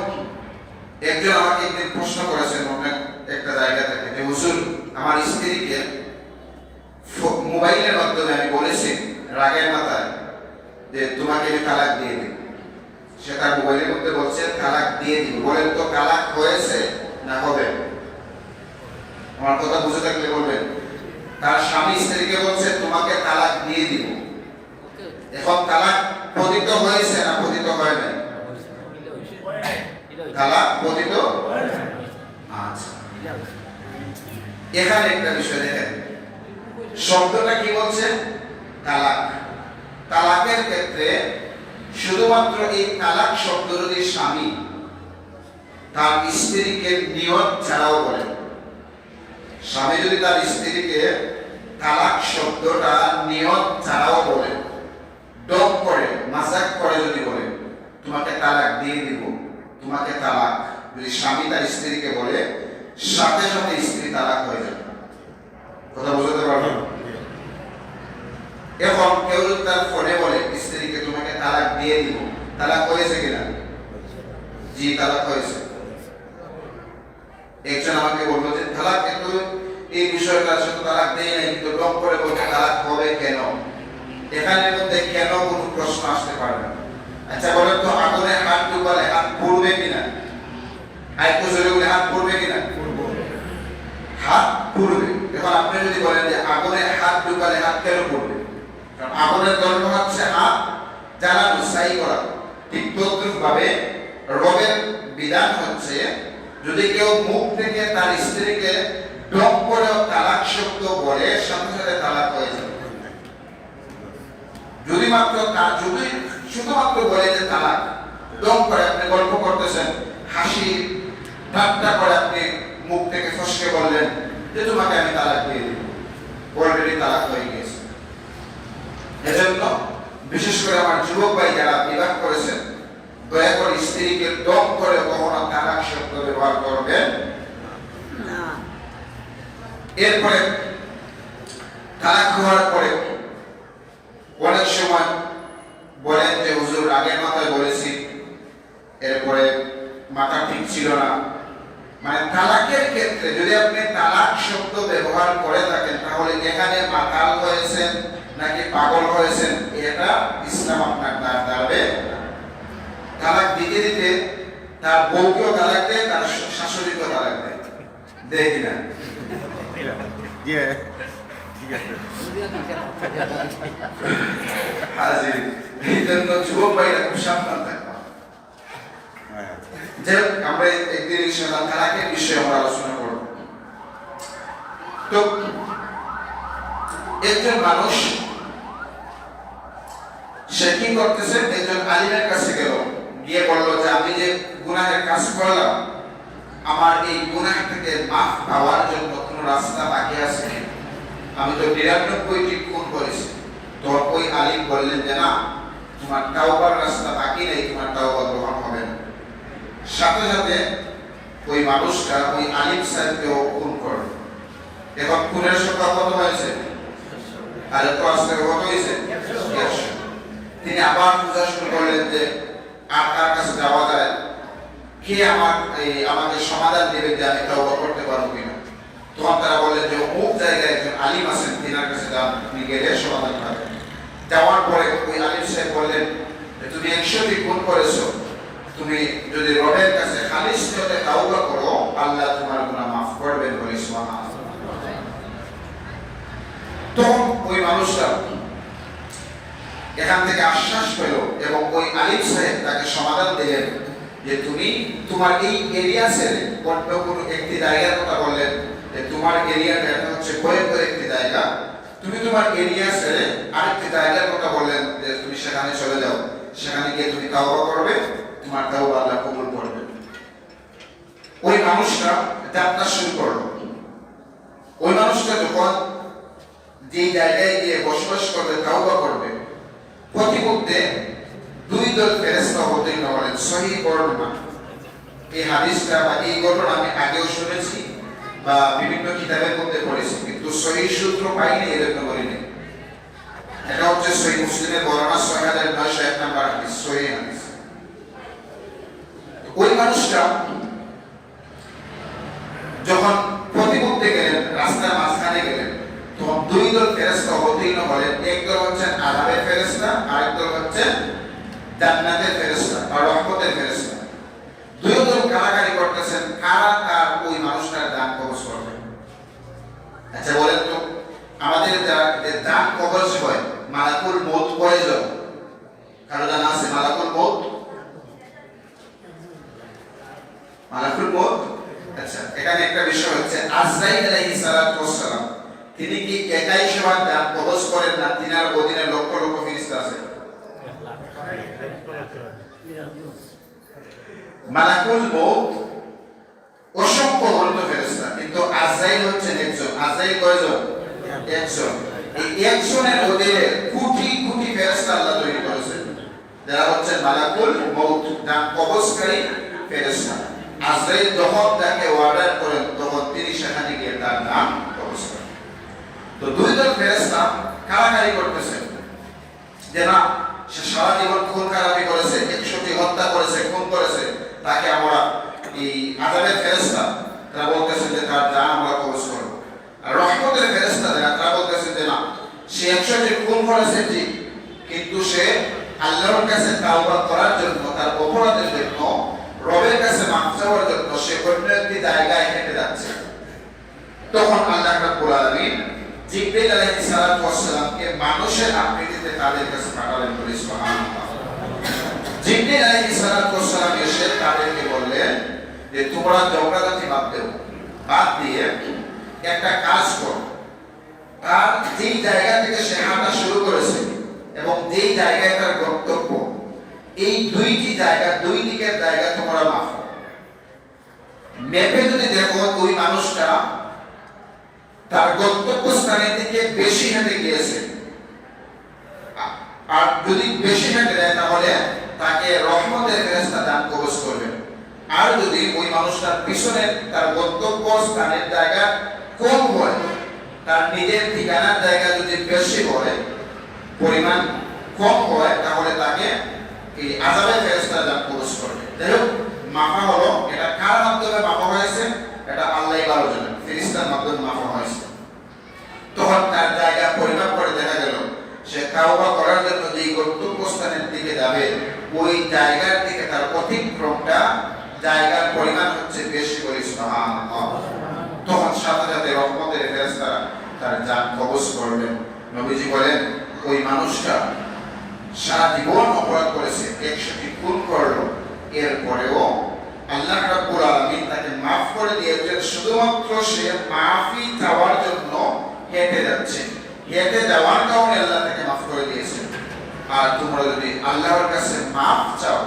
একজন আমাকে একদিন প্রশ্ন করেছেন অনেক একটা জায়গা থেকে যে হুজুর, আমার স্ত্রীকে মোবাইলের মাধ্যমে আমি বলেছি রাগের মাথায় যে তোমাকে আমি তালাক দিয়ে দিই। সে তার মোবাইলের মধ্যে বলছে তালাক দিয়ে দিব। বলেন তো তালাক হয়েছে না হবে? আমার কথা বুঝে থাকলে বলবেন। তার স্বামী স্ত্রীকে বলছে তোমাকে তালাক দিয়ে দিব। এখন তালাক পতিত হয়েছে না পতিত হয় নাই? তালাক পতিত। আচ্ছা, এখানে একটা বিষয় দেখেন, শব্দটা কি বলছে? তালাক। তালাকের ক্ষেত্রে শুধুমাত্র এই তালাক শব্দ যদি স্বামী তার স্ত্রীকে নিয়ত ছাড়াও বলে, স্বামী যদি তার স্ত্রীকে তালাক শব্দটা নিয়ত ছাড়াও বলে, ডক করে, মাজাক করে যদি বলে তোমাকে তালাক দিয়ে দিব, তোমাকে তালাক, যদি স্বামী তার স্ত্রীকে বলে, সাথে সাথে স্ত্রী তালাক হয়ে যাবে। কথা বুঝতে পারবেন? এখন কেউ যদি তার ফোনে বলে স্ত্রীকে তোমাকে তালাক দিয়ে দিব, তালাক হয়েছে কিনা? জি, তালাক হয়েছে। একজন আমাকে বললো যে তালাক, কিন্তু এই বিষয়টা শুধু তালাক দেয় নাই, কিন্তু ডক করে বলতে তালাক হবে কেন? এখানের মধ্যে কেন কোনো প্রশ্ন আসতে পারবে না। আচ্ছা বলেন তো, আগুনে হাত ডুবালে হাত পড়বে কিনা? আরেকটু জোরে বলে হাত পড়বে কিনা? হাত পড়বে। এখন আপনি যদি বলেন যে আগুনে হাত ডুবালে হাত কেন পড়বে? কারণ আগুনের ধর্ম হচ্ছে হাত জ্বালানো, ছাই করা। ঠিক তদ্রুপ ভাবে রবের বিধান হচ্ছে যদি কেউ মুখ থেকে তার স্ত্রীকে ডক করে তালাক শব্দ বলে, সাথে সাথে তালাক হয়ে যাবে। যদি শুধুমাত্র বলে যে তালাক, ডক করে আপনি গল্প করতেছেন, হাসি ঠাট্টা করে আপনি মুখ থেকে ফসকে বললেন যে তোমাকে আমি তালাক দিয়ে দিব, অলরেডি তালাক হয়ে গেছে। এজন্য বিশেষ করে আমার যুবক ভাই যারা বিবাহ করেছেন, দয়া করে স্ত্রীকে ডক করে কখনো তালাক শব্দ ব্যবহার করবেন না। এরপরে তালাক হওয়ার পরে অনেক সময় বলেন যে হুজুর আগের মাথায় বলেছি, এরপরে মাথা ঠিক ছিল না। মানে তালাকের ক্ষেত্রে যদি আপনি তালাক শব্দ ব্যবহার করে থাকেন, তাহলে এখানে মাতাল হয়েছেন নাকি পাগল হয়েছেন এটা ইসলাম আপনার দাঁড়াবে। তালাক দিতে দিতে তার বউকেও তালাক দেয়, তার শাশুড়িকেও তালাক দেয়, দেয় কিনা? হাজির। এই জন্য যুবক ভাইরা খুব সাবধান থাকবে। আমরা একদিন ইনশাআল্লাহ তালাকের বিষয়ে আমরা আলোচনা করব। তো একজন মানুষ সে কি করতেছে, একজন আলিমের কাছে গেল, গিয়ে বলল যে আমি যে গুনাহের কাজ করলাম, আমার এই গুনাহ থেকে মাফ পাওয়ার জন্য কোনো রাস্তা বাকি আছে? আমি তো ৯৯টি খুন করেছি। তো ওই আলিম বললেন যে না, তোমার তাওবার রাস্তা বাকি নেই, তোমার তাওবা গ্রহণ হবে না। সাথে সাথে ওই মানুষটা ওই আলিম সাহেবকেও খুন করল। এখন খুনের সংখ্যা কত হয়েছে? আর তো আজকে কত হয়েছে? তিনি আবার খোঁজা শুরু করলেন যে আর কার কাছে যাওয়া যায়, কে আমাকে সমাধান দেবে যে আমি তাওবা করতে পারবো কিনা। তখন তারা বললেন যে অমুক জায়গায় একজন আলিম আছেন, তিনার কাছে যান, আপনি গেলে সমাধান পাবেন। যাওয়ার পরে ওই আলিম সাহেব বললেন যে তুমি ১০০টি খুন করেছো, তুমি যদি রবের কাছে খালিস নিয়তে তাওবা করো, আল্লাহ তোমার গুনাহ মাফ করবেন বলে সুবহানাল্লাহ। তখন ওই মানুষটা এখান থেকে আশ্বাস পেল এবং ওই আলিম সাহেব তাকে সমাধান দিলেন যে তুমি তোমার এই এরিয়া ছেড়ে অন্য কোনো একটি জায়গার কথা বললেন যে তোমার এরিয়াটা এটা হচ্ছে ভয়ঙ্কর একটি জায়গা, তুমি তোমার এরিয়া ছেড়ে আরেকটি জায়গার কথা বললেন যে তুমি সেখানে চলে যাও, সেখানে গিয়ে তুমি তাওবা করবে, তোমার তাওবা আল্লাহ কবুল করবে। ওই মানুষটা যাত্রা শুরু করলো। ওই মানুষটা যখন যে জায়গায় গিয়ে বসবাস করবে, তাওবা করবে, প্রতিমধ্যে দুই দল ফেরেশতা অবতীর্ণ হলেন। সহিহ বর্ণনা। এই হাদিসটা বা এই ঘটনা আমি আগেও শুনেছি বা বিভিন্ন কিতাবের মধ্যে পড়েছি, কিন্তু সহিহ সূত্র পাইনি, এরকম বলিনি। এটা হচ্ছে সহিহ মুসলিমের বর্ণনা, ৬৯০১ নম্বর হাদিস, সহিহ হাদিস। ওই মানুষটা যখন প্রতিমধ্যে গেলেন, রাস্তার মাঝখানে গেলেন, তখন দুই দল ফেরেশতা অবতীর্ণ হলেন। এক দল হচ্ছেন আযাবের ফেরেশতা, আরেক দল হচ্ছেন জান্নাতের ফেরেশতা বা রহমতের ফেরেশতা। দুই দল কারাকারি করতেছেন কারা কার ওই মানুষটার দান কবজ করবে। আচ্ছা বলেন তো, আমাদের যে দান কবজ হয়, মালাকুল মউত কয়জন? কারো জানা আছে মালাকুল মউত? মালাকুল মউত, আচ্ছা এখানে একটা বিষয় হচ্ছে আজরাইল আলাইহিস সালাতু ওয়াস সালাম, তিনি কি একাই সবার দান কবজ করেন না তিনার অধীনে লক্ষ লক্ষ ফেরেশতা আছে? মালাকুল মউত অসংখ্য গণিত ফেরেশতা, কিন্তু আজরাইল হচ্ছেন একজন। আজরাইল কয়জন? একজন। এই একজনের অধীনে কোটি কোটি ফেরেশতা আল্লাহ তৈরি করেছেন, যারা হচ্ছেন মালাকুল মউত, দান কবজকারী ফেরেশতা। আজরাইল যখন তাকে অর্ডার করেন, তখন তিনি সেখানে গিয়ে তার নাম কবজ করেন। তো দুই দল ফেরেশতা কারাকারি করতেছেন যে না, সে সারা জীবন খুন খারাপি করেছে, ১০০টি হত্যা করেছে, খুন করেছে, তাকে আমরা এই আযাবের ফেরেশতা তারা বলতেছেন যে তার জান আমরা কবজ করব। আর রহমতের ফেরেশতা যারা, তারা বলতেছেন যে না, সে ১০০টি খুন করেছে ঠিক, কিন্তু সে আল্লাহর কাছে তাওবা করার জন্য, তার অপরাধের জন্য, রবের কাছে মাফ চাওয়ার জন্য সে অন্য একটি জায়গায় হেঁটে যাচ্ছে। তখন আল্লাহ রাব্বুল আলামিন জিবরীল আলাইহিস সালাতু ওয়াস সালামকে মানুষের আকৃতিতে তাদের কাছে পাঠালেন। বলি সুবহানাল্লাহ। জিবরীল আলাইহিস সালাতু ওয়াস সালাম এসে তাদেরকে বললেন যে তোমরা ঝগড়াঝাটি বাদ দিয়ে একটা কাজ করো। আর যেই জায়গা থেকে সে হাঁটা শুরু করেছে এবং যেই জায়গায় তার গন্তব্য, এই দুইটি জায়গা, দুই দিকের জায়গা তোমরা মাপো। ম্যাপে যদি দেখো ওই মানুষটা তার গন্তব্যস্থানের দিকে বেশি হেঁটে গিয়েছে, আর যদি বেশি হেঁটে দেয় তাহলে তাকে রহমতের ফেরেশতা দান কবজ করবেন। আর যদি ওই মানুষটার পিছনে তার গন্তব্যস্থানের জায়গা কম হয়, তার নিজের ঠিকানার জায়গা যদি বেশি হয়, পরিমাণ কম হয়, তাহলে তাকে এই আযাবের ফেরেশতা দান কবজ করবে। যাই হোক, মাপা হলো, এটা কার মাধ্যমে মাপা হয়েছে? এটা আল্লাহই ভালো জানেন, ফেরেশতার মাধ্যমে মাপা হয়েছে। তখন তার জায়গা পরিমাপ করে দেখা গেল সে তাওবা করার জন্য যেই গন্তব্যস্থানের দিকে যাবে, ওই জায়গার দিকে তার অতিক্রমটা জায়গার পরিমাণ হচ্ছে বেশি করে। সুবহানাল্লাহ। তখন সাথে সাথে রহমতের ফেরেশতারা তার জান কবজ করবেন। নবীজি বলেন, ওই মানুষটা সারা জীবন অপরাধ করেছে, 100টি খুন করলো, এরপরেও আল্লাহ রাব্বুল আলামিন তাকে মাফ করে দিয়েছেন শুধুমাত্র সে মাফি চাওয়ার জন্য হেঁটে যাচ্ছে। হেঁটে যাওয়ার কারণে আল্লাহ তাকে মাফ করে দিয়েছেন। আর তোমরা যদি আল্লাহর কাছে মাফ চাও,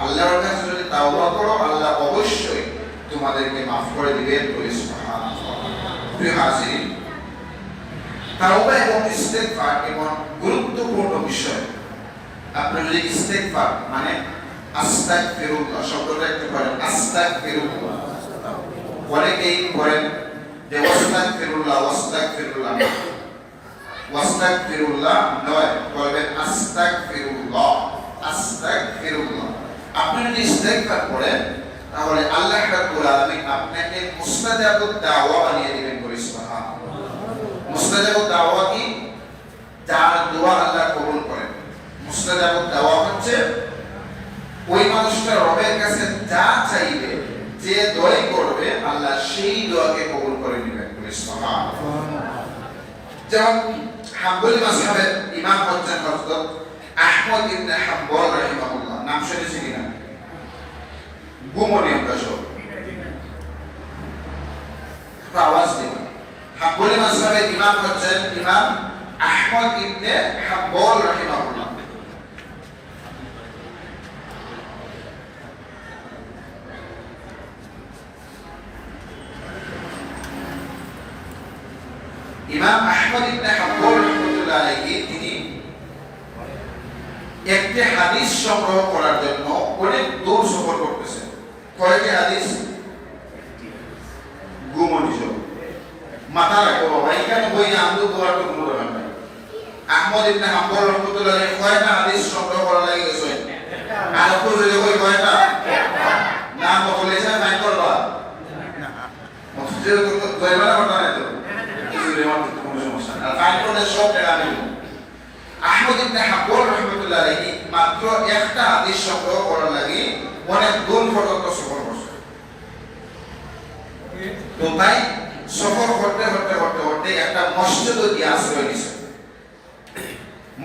আল্লাহর কাছে যদি তাওবা করো, আল্লাহ অবশ্যই তোমাদেরকে মাফ করে দিবেন। সুবহানাল্লাহ। প্রিয় হাজিরিন, তাওবা এবং ইস্তেগফার এমন গুরুত্বপূর্ণ বিষয়। আপনি যদি ইস্তেগফার মানে আস্তাগফিরুল্লাহ শব্দটা একটু পড়েন, আস্তাগফিরুল্লাহ, অনেকেই পড়েন যে ওয়াস্তাগফিরুল্লাহ, ওয়াস্তাগফিরুল্লাহ, ওয়াস্তাগফিরুল্লাহ নয়, বলবেন আস্তাগফিরুল্লাহ, আস্তাগফিরুল্লাহ। আপনি যদি ইস্তেগফার করেন তাহলে আল্লাহ রাব্বুল আলামিন আপনাকে মুস্তাজাবুদ দাওয়া বানিয়ে দিবেন। সুবহানাল্লাহ। মুস্তাজাবুদ দাওয়া কি? যার দোয়া আল্লাহ কবুল করেন। মুস্তাজাবুদ দাওয়া হচ্ছে ওই মানুষটা রবের কাছে যা চাইবে, যে দোয়া করবে, আল্লাহ সেই দোয়াকে কবুল করে নেবেন। সুবহানাল্লাহ। যেমন হাম্বলি মাযহাবের ইমাম হচ্ছেন হযরত আহমদ ইবনে হাম্বল রাহিমাহুল্লাহ। নাম শুনেছেন কিনা? গুমনি আমরা সব আওয়াজ দিবেন। হাম্বলি মাযহাবের ইমাম হচ্ছেন ইমাম আহমদ ইবনে হাম্বল রাহিমাহুল্লাহ। ইমাম আহমদ ইবনে হাম্বল রাহমাতুল্লাহ আলাইহি তিনি একটি হাদিস সংগ্রহ করার জন্য অনেক দূর সফর করতেছেন। কয়েকটি হাদিস? গুমনিজ মাথা রাখো বাবা, এখানে বই আমদু দোয়ার তো কোনো দরকার নাই। আহমদ ইবনে হাম্বল রাহমাতুল্লাহ আলাইহি কয়টা হাদিস সংগ্রহ করা লাগে গেছে? আর আপনি যদি কই কয়টা না বলেছেন নাই করবা না, মসজিদে তো দয়বানা কথা নাই তো কোনো সমস্যা না। আর ফাইন সব টাকা নেব। আহমদ ইবনে হাম্বল রাহমাতুল্লাহ আলাইহি মাত্র একটা হাদিস সংগ্রহ করার লাগি অনেক দূর পর্যন্ত সফর করছে। তো তাই সফর করতে করতে করতে করতে একটা মসজিদে গিয়ে আশ্রয় নিয়েছে।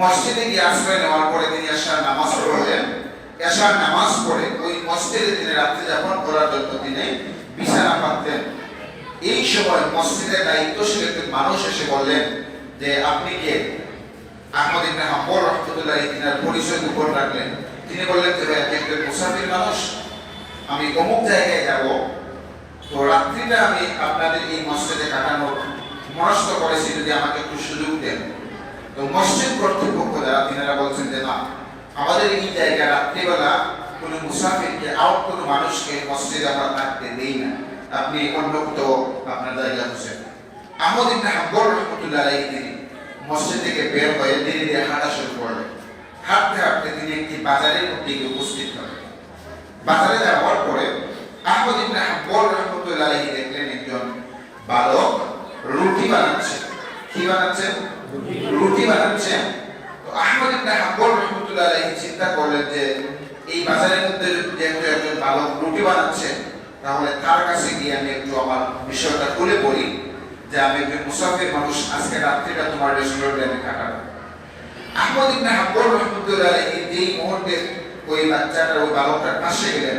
মসজিদে গিয়ে আশ্রয় নেওয়ার পরে তিনি এশার নামাজ পড়লেন। এশার নামাজ পড়ে ওই মসজিদে তিনি রাত্রি যাপন করার জন্য তিনি বিছানা পাততেন। এই সময় মসজিদের দায়িত্বশীল একজন মানুষ এসে বললেন যে আপনি কে? আহমদ ইবনে হাম্বল রাহমাতুল্লাহ আলাইহি তিনার পরিচয় গোপন রাখলেন। তিনি বললেন যে আমি একজন মুসাফির মানুষ, আমি অমুক জায়গায় যাব, তো রাত্রিটা আমি আপনাদের এই মসজিদে কাটানোর মনস্থ করেছি, যদি আমাকে একটু সুযোগ দেন। তো মসজিদ কর্তৃপক্ষ যারা তিনারা বলছেন যে না, আমাদের এই জায়গা রাত্রিবেলা কোনো মুসাফিরকে আউট কোনো মানুষকে মসজিদে আমরা থাকতে দেই না, আপনি অন্য কোথাও আপনার জায়গা খুঁজেন। আহমদ ইবনে হাম্বল রাহমাতুল্লাহ আলাইহি তিনি মসজিদ থেকে বের হয়ে ধীরে ধীরে হাঁটা শুরু করলেন। হাঁটতে হাঁটতে তিনি একটি বাজারের মধ্যে উপস্থিত হলেন। বাজারে যাওয়ার পরে আহমদ ইবনে হাম্বল রাহমাতুল্লাহ আলাইহি দেখলেন একজন বালক রুটি বানাচ্ছে। কি বানাচ্ছে? রুটি বানাচ্ছে। তো আহমদ ইবনে হাম্বল রাহমাতুল্লাহ আলাইহি চিন্তা করলেন যে এই বাজারের মধ্যে যেহেতু একজন বালক রুটি বানাচ্ছে, তাহলে তার কাছে গিয়ে আমি একটু আমার বিষয়টা খুলে বলি যে আমি একজন মুসাফির মানুষ, আজকে রাত্রিটা তোমার রেস্টুরেন্টে আমি কাটাবো। আহমদ ইবনে হাম্বল রাহমাতুল্লাহ আলাইহি যেই মুহূর্তে ওই বাচ্চাটার ওই বালকটার পাশে গেলেন,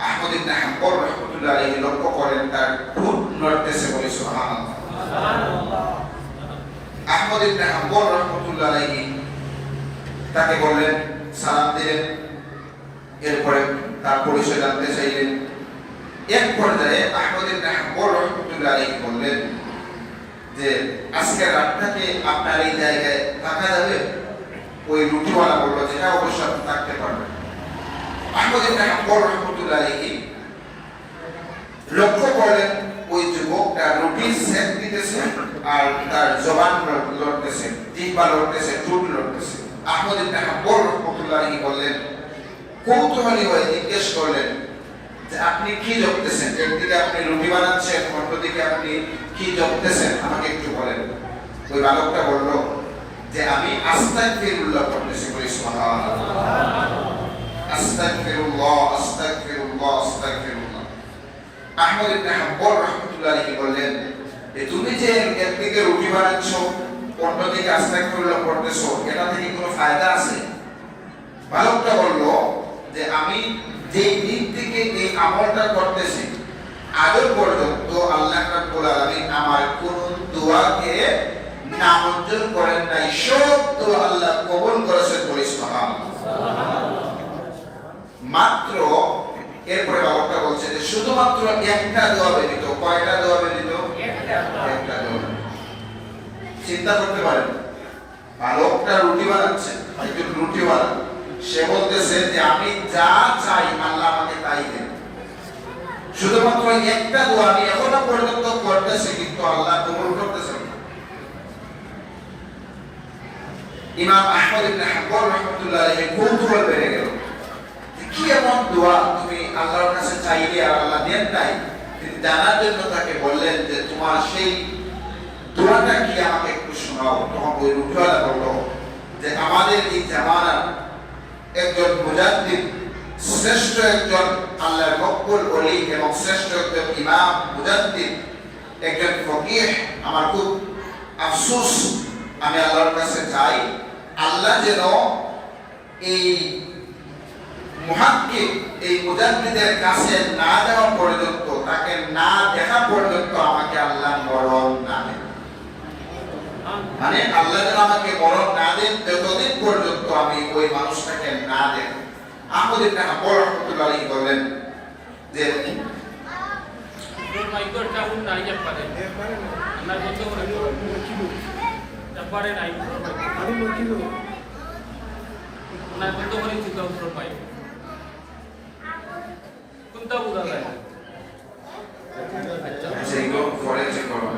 আহমদ ইবনে হাম্বল রাহমাতুল্লাহ আলাইহি লক্ষ্য করেন তার ঠোঁট নড়তেছে, বলে সুবহানাল্লাহ। আহমদ ইবনে হাম্বল রাহমাতুল্লাহ আলাইহি তাকে বললেন, সালাম দিলেন, এরপরে তার পরিচয় জানতে চাইলেন। এক পর্যায়ে আহমদ ইবনে হাম্বল রাহমাতুল্লাহ আলাইহি বললেন যে আজকে রাতটাকে আপনার এই জায়গায় থাকা যাবে? ওই রুটিওয়ালা বলল যে হ্যাঁ, অবশ্যই আপনি থাকতে পারবেন। আহমদ ইবনে হাম্বল রাহমাতুল্লাহ আলাইহি লক্ষ্য করলেন ওই যুবকটা রুটি সেক দিতেছে আর তার জবান লড়তেছে, জিহ্বা লড়তেছে, ঠোঁট লড়তেছে। আহমদ ইবনে হাম্বল রাহমাতুল্লাহ আলাইহি বললেন, কৌতূহলী হয়ে জিজ্ঞেস করলেন যে আপনি কি জপতেছেন? একদিকে আপনি রুটি বানাচ্ছেন, অন্যদিকে আপনি কি জপতেছেন, আমাকে একটু বলেন। ওই বালকটা বলল যে আমি আস্তাগফিরুল্লাহ পড়তেছি, বলি সুবহানাল্লাহ। আস্তাগফিরুল্লাহ, আস্তাগফিরুল্লাহ, আস্তাগফিরুল্লাহ। আহমদ ইবনে হাম্বল রাহমাতুল্লাহ আলাইহি বললেন যে তুমি যে একদিকে রুটি বানাচ্ছ, অন্যদিকে আস্তাগফিরুল্লাহ পড়তেছো, এটা থেকে কোনো ফায়দা আছে? বালকটা বলল যে আমি যেই দিক থেকে এই আমলটা করতেছি, আজও পর্যন্ত আল্লাহ রাব্বুল আলামিন আমার কোন দোয়াকে নামঞ্জুর করেন নাই, সব দোয়া আল্লাহ কবুল করেছেন, বলি সুবহানাল্লাহ। মাত্র এরপরে বালকটা বলছে যে শুধুমাত্র একটা দোয়া ব্যতীত, কয়টা দোয়া ব্যতীত? একটা দোয়া। চিন্তা করতে পারেন, বালকটা রুটি বানাচ্ছে, একজন রুটিওয়ালা, সে বলতেছে যে আমি যা চাই আল্লাহ আমাকে তাই দেন। শুধুমাত্র একটা দোয়া আমি এখনো পর্যন্ত করতেছি, কিন্তু আল্লাহ কবুল করতেছেন। ইমাম আহমদ ইবনে হাম্বল রাহমাতুল্লাহ আলাইহি কৌতূহল বেড়ে গেল, কি এমন দোয়া তুমি আল্লাহর কাছে চাইলে আর আল্লাহ দেন নাই? তিনি জানার জন্য তাকে বললেন যে তোমার সেই দোয়াটা কি আমাকে একটু শোনাও। তখন ওই রুটিওয়ালা বলল যে আমাদের এই জামানার একজন মুজাদ্দিদ, শ্রেষ্ঠ একজন আল্লাহর মকবুল ওলি এবং শ্রেষ্ঠ একজন ইমাম মুজাদ্দিদ, একজন ফকিহ, আমার খুব আফসোস, আমি আল্লাহর কাছে চাই আল্লাহ যেন এই মুহাক্কিক, এই মুজাদ্দিদের কাছে না যাওয়া পর্যন্ত, তাকে না দেখা পর্যন্ত আমাকে আল্লাহ মরণ না দেন। মানে আল্লাহ যেন আমাকে মরণ না দেন যতদিন পর্যন্ত আমি ওই মানুষটাকে না দেখ। আহমদ ইবনে হাম্বল রাহমাতুল্লাহ আলাইহি বলেন যে মাইকটা উন নাই পারে না, বন্ধ করে পারে নাই, আমি বলছিল না, বন্ধ করে চিন্তা উপর পাই কোনটা বুঝা যায়? আচ্ছা সেইগুলো পরে চেক করো।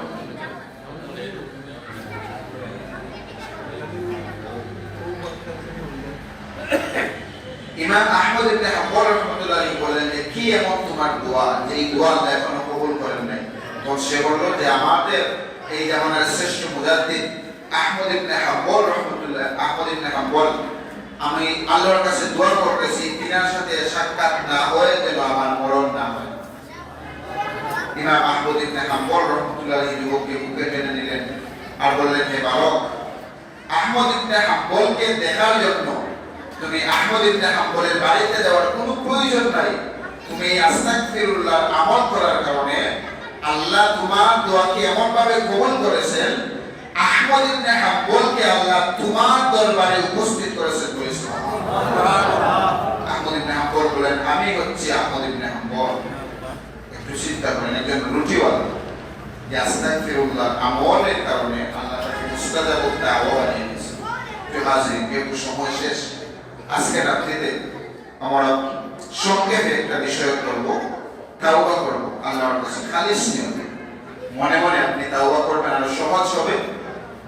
ইমাম আহমদ ইবনে হাম্বল রাহমাতুল্লাহ আলাইহি বলেন যে কি এমন তোমার দোয়া যে এই দোয়া আল্লাহ এখনো কবুল করেন নাই? তখন সে বলল যে আমাদের এই জামানার শ্রেষ্ঠ মুজাদ্দিদ আহমদ ইবনে হাম্বল রাহমাতুল্লাহ, আহমদ ইবনে হাম্বল, আমি আল্লাহর কাছে দোয়া করতেছি তিনার সাথে সাক্ষাৎ না হয়ে যেন আমার মরণ না হয়। ইমাম আহমদ ইবনে হাম্বল রাহমাতুল্লাহ আলাইহি যুবককে বুকে টেনে নিলেন আর বললেন, হে বালক, আহমদ ইবনে হাম্বলকে দেখার জন্য তুমি আহমদ ইবনে হাম্বলের বাড়িতে যাওয়ার কোনো প্রয়োজন নাই। তুমি আস্তাগফিরুল্লাহ আমল করার কারণে আল্লাহ তোমার দোয়াকে এমন ভাবে কবুল করেছেন, আহমদ ইবনে হাম্বলকে আল্লাহ তোমার দরবারে উপস্থিত করেছেন, বলে সুবহানাল্লাহ। আহমদ ইবনে হাম্বল বলেন, আমি হচ্ছি আহমদ ইবনে হাম্বল। একটু চিন্তা করেন, একজন রুটিওয়ালা যে আস্তাগফিরুল্লাহ আমলের কারণে আল্লাহ তাকে মুস্তাজাব দাওয়া বানিয়ে দিয়েছে। হাজির একটু সময় শেষ, আজকে রাত্রিতে আমরা সংক্ষেপে একটা বিষয় করব, তাওবা করব আল্লাহর কাছে খালিস নিয়তে। মনে মনে আপনি তাওবা করবেন, আরো সহজ হবে।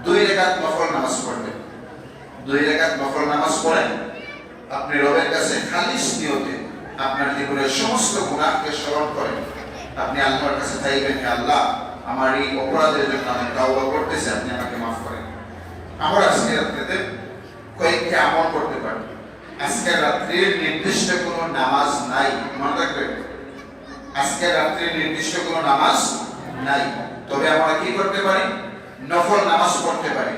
2 রাকাত নফল নামাজ পড়বেন, 2 রাকাত নফল নামাজ পড়েন, আপনি রবের কাছে খালিস নিয়তে আপনার জীবনের সমস্ত গুনাহকে স্মরণ করেন। আপনি আল্লাহর কাছে চাইবেন, হে আল্লাহ, আমার এই অপরাধের জন্য আমি তাওবা করতেছি, আপনি আমাকে মাফ করেন। আমরা আজকে রাত্রিতে কয়েকটি আমল করতে পারি। আজকে রাত্রির নির্দিষ্ট কোনো নামাজ নাই, মনে রাখবেন, আজকে রাত্রির নির্দিষ্ট কোনো নামাজ নাই। তবে আমরা কি করতে পারি? নফল নামাজ পড়তে পারি।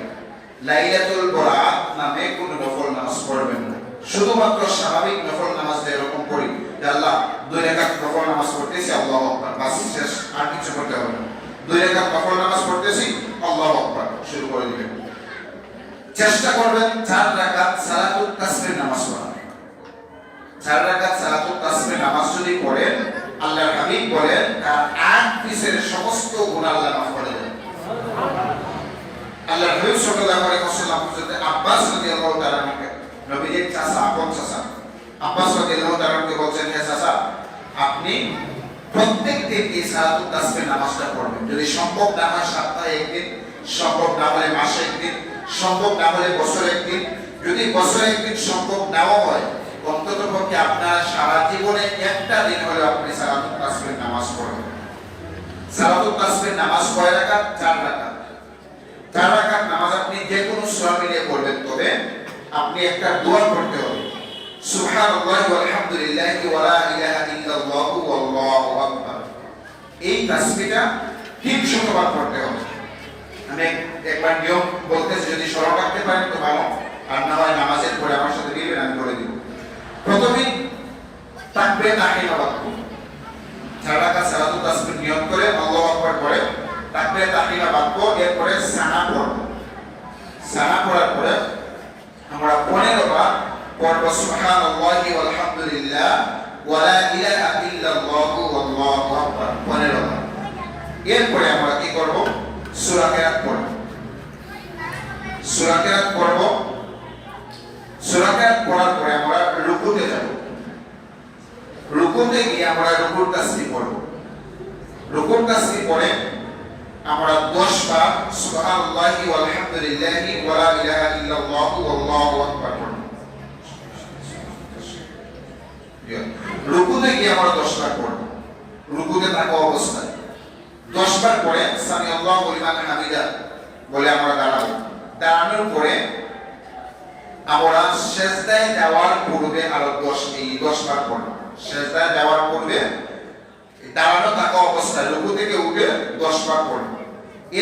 লাইলাতুল বরাত নামে কোনো নফল নামাজ পড়বেন না, শুধুমাত্র স্বাভাবিক নফল নামাজ যেরকম পড়ি যে আল্লাহ 2 রাকাত নফল নামাজ পড়তেছি, আল্লাহু আকবার, বাস শেষ, আর কিছু করতে হবে না। 2 রাকাত নফল নামাজ পড়তেছি, আল্লাহু আকবার শুরু করে দিবেন। চেষ্টা করবেন 4 রাকাত সালাতুত তাসবিহ নামাজ পড়া। 4 রাকাত সালাতুত তাসবিহ নামাজ যদি পড়েন, আল্লাহর হাবিব বলেন তার 8 পিসের সমস্ত গুনাহ আল্লাহ মাফ করে দেন। আল্লাহর হাবিব সাল্লাল্লাহু আলাইহি ওয়াসাল্লাম হযরত আব্বাস রাদিয়াল্লাহু তাআলা আনহু, নবীজির চাচা, আপন চাচা আব্বাস রাদিয়াল্লাহু তাআলা আনহু বলছেন, হে চাচা, আপনি প্রত্যেক দিন এই সালাতুত তাসবিহ নামাজটা পড়বেন। যদি সম্ভব না হয় সপ্তাহে একদিন, সম্ভব না হলে মাসে একদিন, সম্ভব না হলে বছরে একদিন, যদি বছরে একদিন সম্ভব নাও হয়, অন্ততপক্ষে আপনার সারা জীবনে একটা দিন হলে আপনি সালাতুত তাসবিহ নামাজ পড়বেন। সালাতুত তাসবিহ নামাজ কয় রাকাত? 4 রাকাত। 4 রাকাত নামাজ আপনি যে কোনো সূরা মিলিয়ে পড়বেন, তবে আপনি একটা দোয়া করতে হবে, সুবহানাল্লাহি ওয়া আলহামদুলিল্লাহি ওয়া লা ইলাহা ইল্লাল্লাহু ওয়াল্লাহু আকবার। এই তাসবিহটা 300 বার পড়তে হবে। আমি একবার নিয়ম বলতেছি, যদি স্মরণ রাখতে পারেন তো ভালো, আর না হয় নামাজের পরে আমার সাথে মিলবেন, আমি করে দিব। প্রথমে তাকবীর তাহরিমা বাক্য, 4 রাকাত সালাতুত তাসবিহ নিয়ত করে আল্লাহু আকবার পড়ে তাকবীর তাহরিমা বাক্য, এরপরে সানা পড়ব। সানা পড়ার পরে আমরা 15 বার পড়ব সুবহানাল্লাহি ওয়া আলহামদুলিল্লাহ ওয়া লা ইলাহা ইল্লাল্লাহু ওয়াল্লাহু আকবার 15 বার। এরপরে আমরা কি করব? সূরা কিরাত পড়ব। সূরা কিরাত পড়ব। সূরা কিরাত পড়ার পরে আমরা রুকুতে যাব। রুকুতে গিয়ে আমরা রুকুর তাসবিহ পড়ব। রুকুর তাসবিহ পড়ে আমরা 10 বার সুবহানাল্লাহি ওয়া আলহামদুলিল্লাহি ওয়া লা ইলাহা ইল্লাল্লাহু ওয়াল্লাহু আকবার পড়ব। রুকুতে গিয়ে আমরা 10 বার পড়ব। রুকুতে থাকা অবস্থায় 10 বার পরে সামি আল্লাহু লিমান হামিদা বলে আমরা দাঁড়াবো। দাঁড়ানোর পরে আমরা সিজদায় যাওয়ার পূর্বে আরো 10 বার পড়ব। সিজদায় যাওয়ার পূর্বে দাঁড়ানো থাকা অবস্থায় রুকু থেকে উঠে 10 বার পড়ব।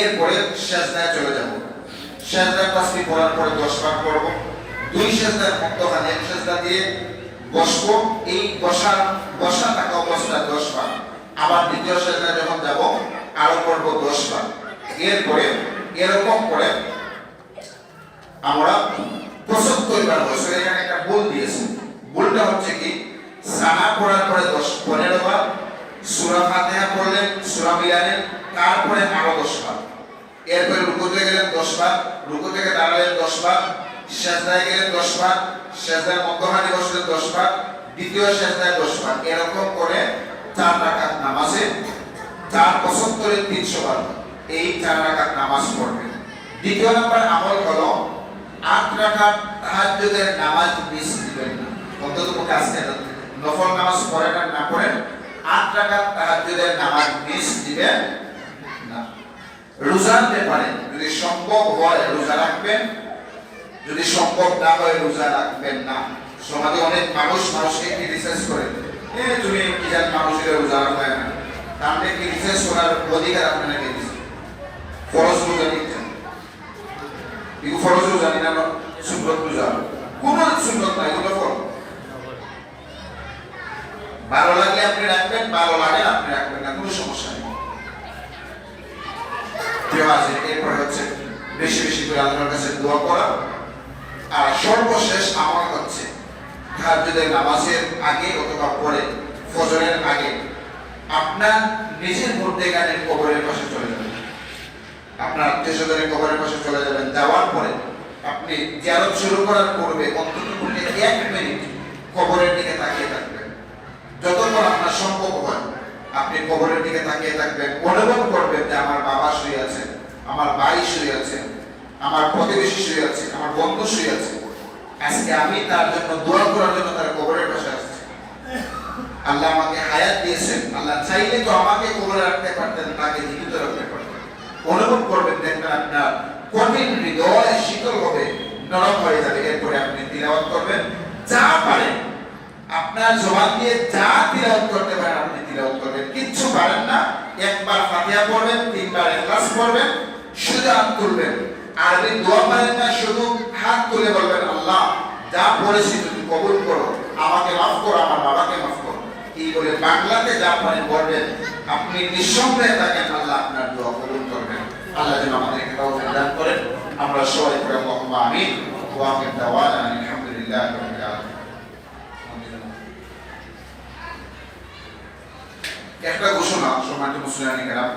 এরপরে সিজদায় চলে যাব। সিজদায় তাসবিহ পড়ার পরে 10 বার পড়ব। 2 সিজদার মধ্যখানে এক সিজদা দিয়ে বসবো। এই বসা থাকা অবস্থায় 10 বার। আবার দ্বিতীয় সিজদায় যখন যাব আরো পড়ব 10 বার। এরপরে এরকম করে আমরা 75 বার বসবো। এখানে একটা ভুল দিয়েছে। ভুলটা হচ্ছে কি, সানা পড়ার পরে 15 বার, সূরা ফাতিহা পড়লেন, সূরা মিলালেন, তারপরে আরো 10 বার। এরপরে রুকুতে গেলেন 10 বার, রুকু থেকে দাঁড়ালেন 10 বার, সিজদায় গেলেন 10 বার, সিজদার মধ্যখানে বসলেন 10 বার, দ্বিতীয় সিজদায় 10 বার। এরকম করে 4 রাকাত নামাজে 4 75 এর 300 বার এই 4 রাকাত নামাজ পড়বেন। দ্বিতীয় নাম্বার আমল হলো 8 রাকাত তাহাজ্জুদের নামাজ মিস দিবেন না। অন্ততপক্ষে আজকে নফল নামাজ পড়েন আর না পড়েন, 8 রাকাত তাহাজ্জুদের নামাজ মিস দিবেন না। রোজার ব্যাপারে যদি সম্ভব হয় রোজা রাখবেন, যদি সম্ভব না হয় রোজা রাখবেন না। সমাজে অনেক মানুষকে কি রিসার্চ করে, তুমি কি জান মানুষের রোজা রাখবে না, তাহলে কি রিসার্চ করার অধিকার আপনারা কে দিয়েছে? ফরজ রোজা নিচ্ছেন, এগুলো ফরজ রোজা নিন না, সুন্নত রোজা, কোনো সুন্নত নাই, এগুলো ফরজ। ভালো লাগলে আপনি রাখবেন, ভালো লাগে আপনি রাখবেন না, কোনো সমস্যা নেই। এরপরে হচ্ছে বেশি বেশি করে আল্লাহর কাছে দোয়া করা। আর সর্বশেষ আমল হচ্ছে তাহাজ্জুদের নামাজের আগে অথবা পরে, ফজরের আগে আপনার নিজের মধ্যেখানের কবরের পাশে চলে যাবেন। আপনার আত্মীয়স্বজনের কবরের পাশে চলে যাবেন। যাওয়ার পরে আপনি জিয়ারত শুরু করার পূর্বে অন্তত 1 মিনিট কবরের দিকে তাকিয়ে থাকবেন। যতক্ষণ আপনার সম্ভব হয় আপনি কবরের দিকে তাকিয়ে থাকবেন। অনুভব করবেন যে আমার বাবা শুয়ে আছে, আমার ভাই শুয়ে আছে, আমার প্রতিবেশী শুয়ে আছে, আমার বন্ধু শুয়ে আছে। আজকে আমি তার জন্য দোয়া করার জন্য তার কবরের পাশে আসছি। আল্লাহ আমাকে হায়াত দিয়েছেন, আল্লাহ চাইলে তো আমাকে কবরে রাখতে পারতেন, তাকে জীবিত রাখতে পারতেন। অনুভব করবেন, দেখবেন আপনার কঠিন হৃদয় শীতল হবে, নরম হয়ে যাবে। এরপরে আপনি তিলাওয়াত করবেন যা পারেন, আপনার জবান দিয়ে যা তিলাওয়াত করতে পারেন আপনি তিলাওয়াত করবেন। কিচ্ছু পারেন না, একবার ফাতিহা পড়বেন, 3 বার ইখলাস পড়বেন, শুধু হাত তুলবেন। আরবি দোয়া পারেন না, শুধু হাত তুলে বলবেন, আল্লাহ যা পড়েছি তুমি কবুল করো, আমাকে মাফ করো, আমার বাবাকে মাফ করো। এই বলে বাংলাতে যা পারেন বলবেন, আপনি নিঃসন্দেহে থাকেন আল্লাহ আপনার দোয়া কবুল করবেন। আল্লাহ যেন আমাদেরকে তৌফিক দান করেন। আমরা সবাই পড়ে আল্লাহুম্মা আমিন ওয়া আখির দাওয়ানা আলহামদুলিল্লাহি রাব্বিল আলামিন। একটা ঘোষণা, সম্মানিত মুসলিম কেরাম,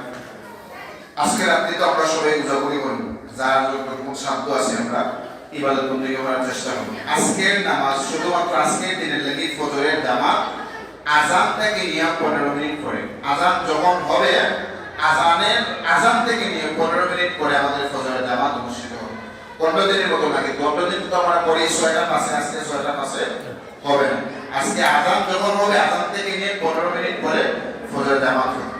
আজকে রাত্রি তো আমরা সবাই উজাগরি করব, যার যতটুকু সাধ্য আছে আমরা ইবাদত বন্দী করার চেষ্টা করব। আজকের নামাজ শুধুমাত্র আজকের দিনের লাগি ফজরের জামাত আজান থেকে নিয়ে 15 মিনিট পরে, আজান যখন হবে আজান থেকে নিয়ে 15 মিনিট পরে আমাদের ফজরের জামাত অনুষ্ঠিত হবে। 15 দিনের মতো লাগে, 15 দিন তো আমরা পড়ি 6টা পাশে, আজকে 6টা পাশে হবে না। আজকে আজান যখন হবে আজান থেকে নিয়ে 15 মিনিট পরে ফজরের জামাত হবে।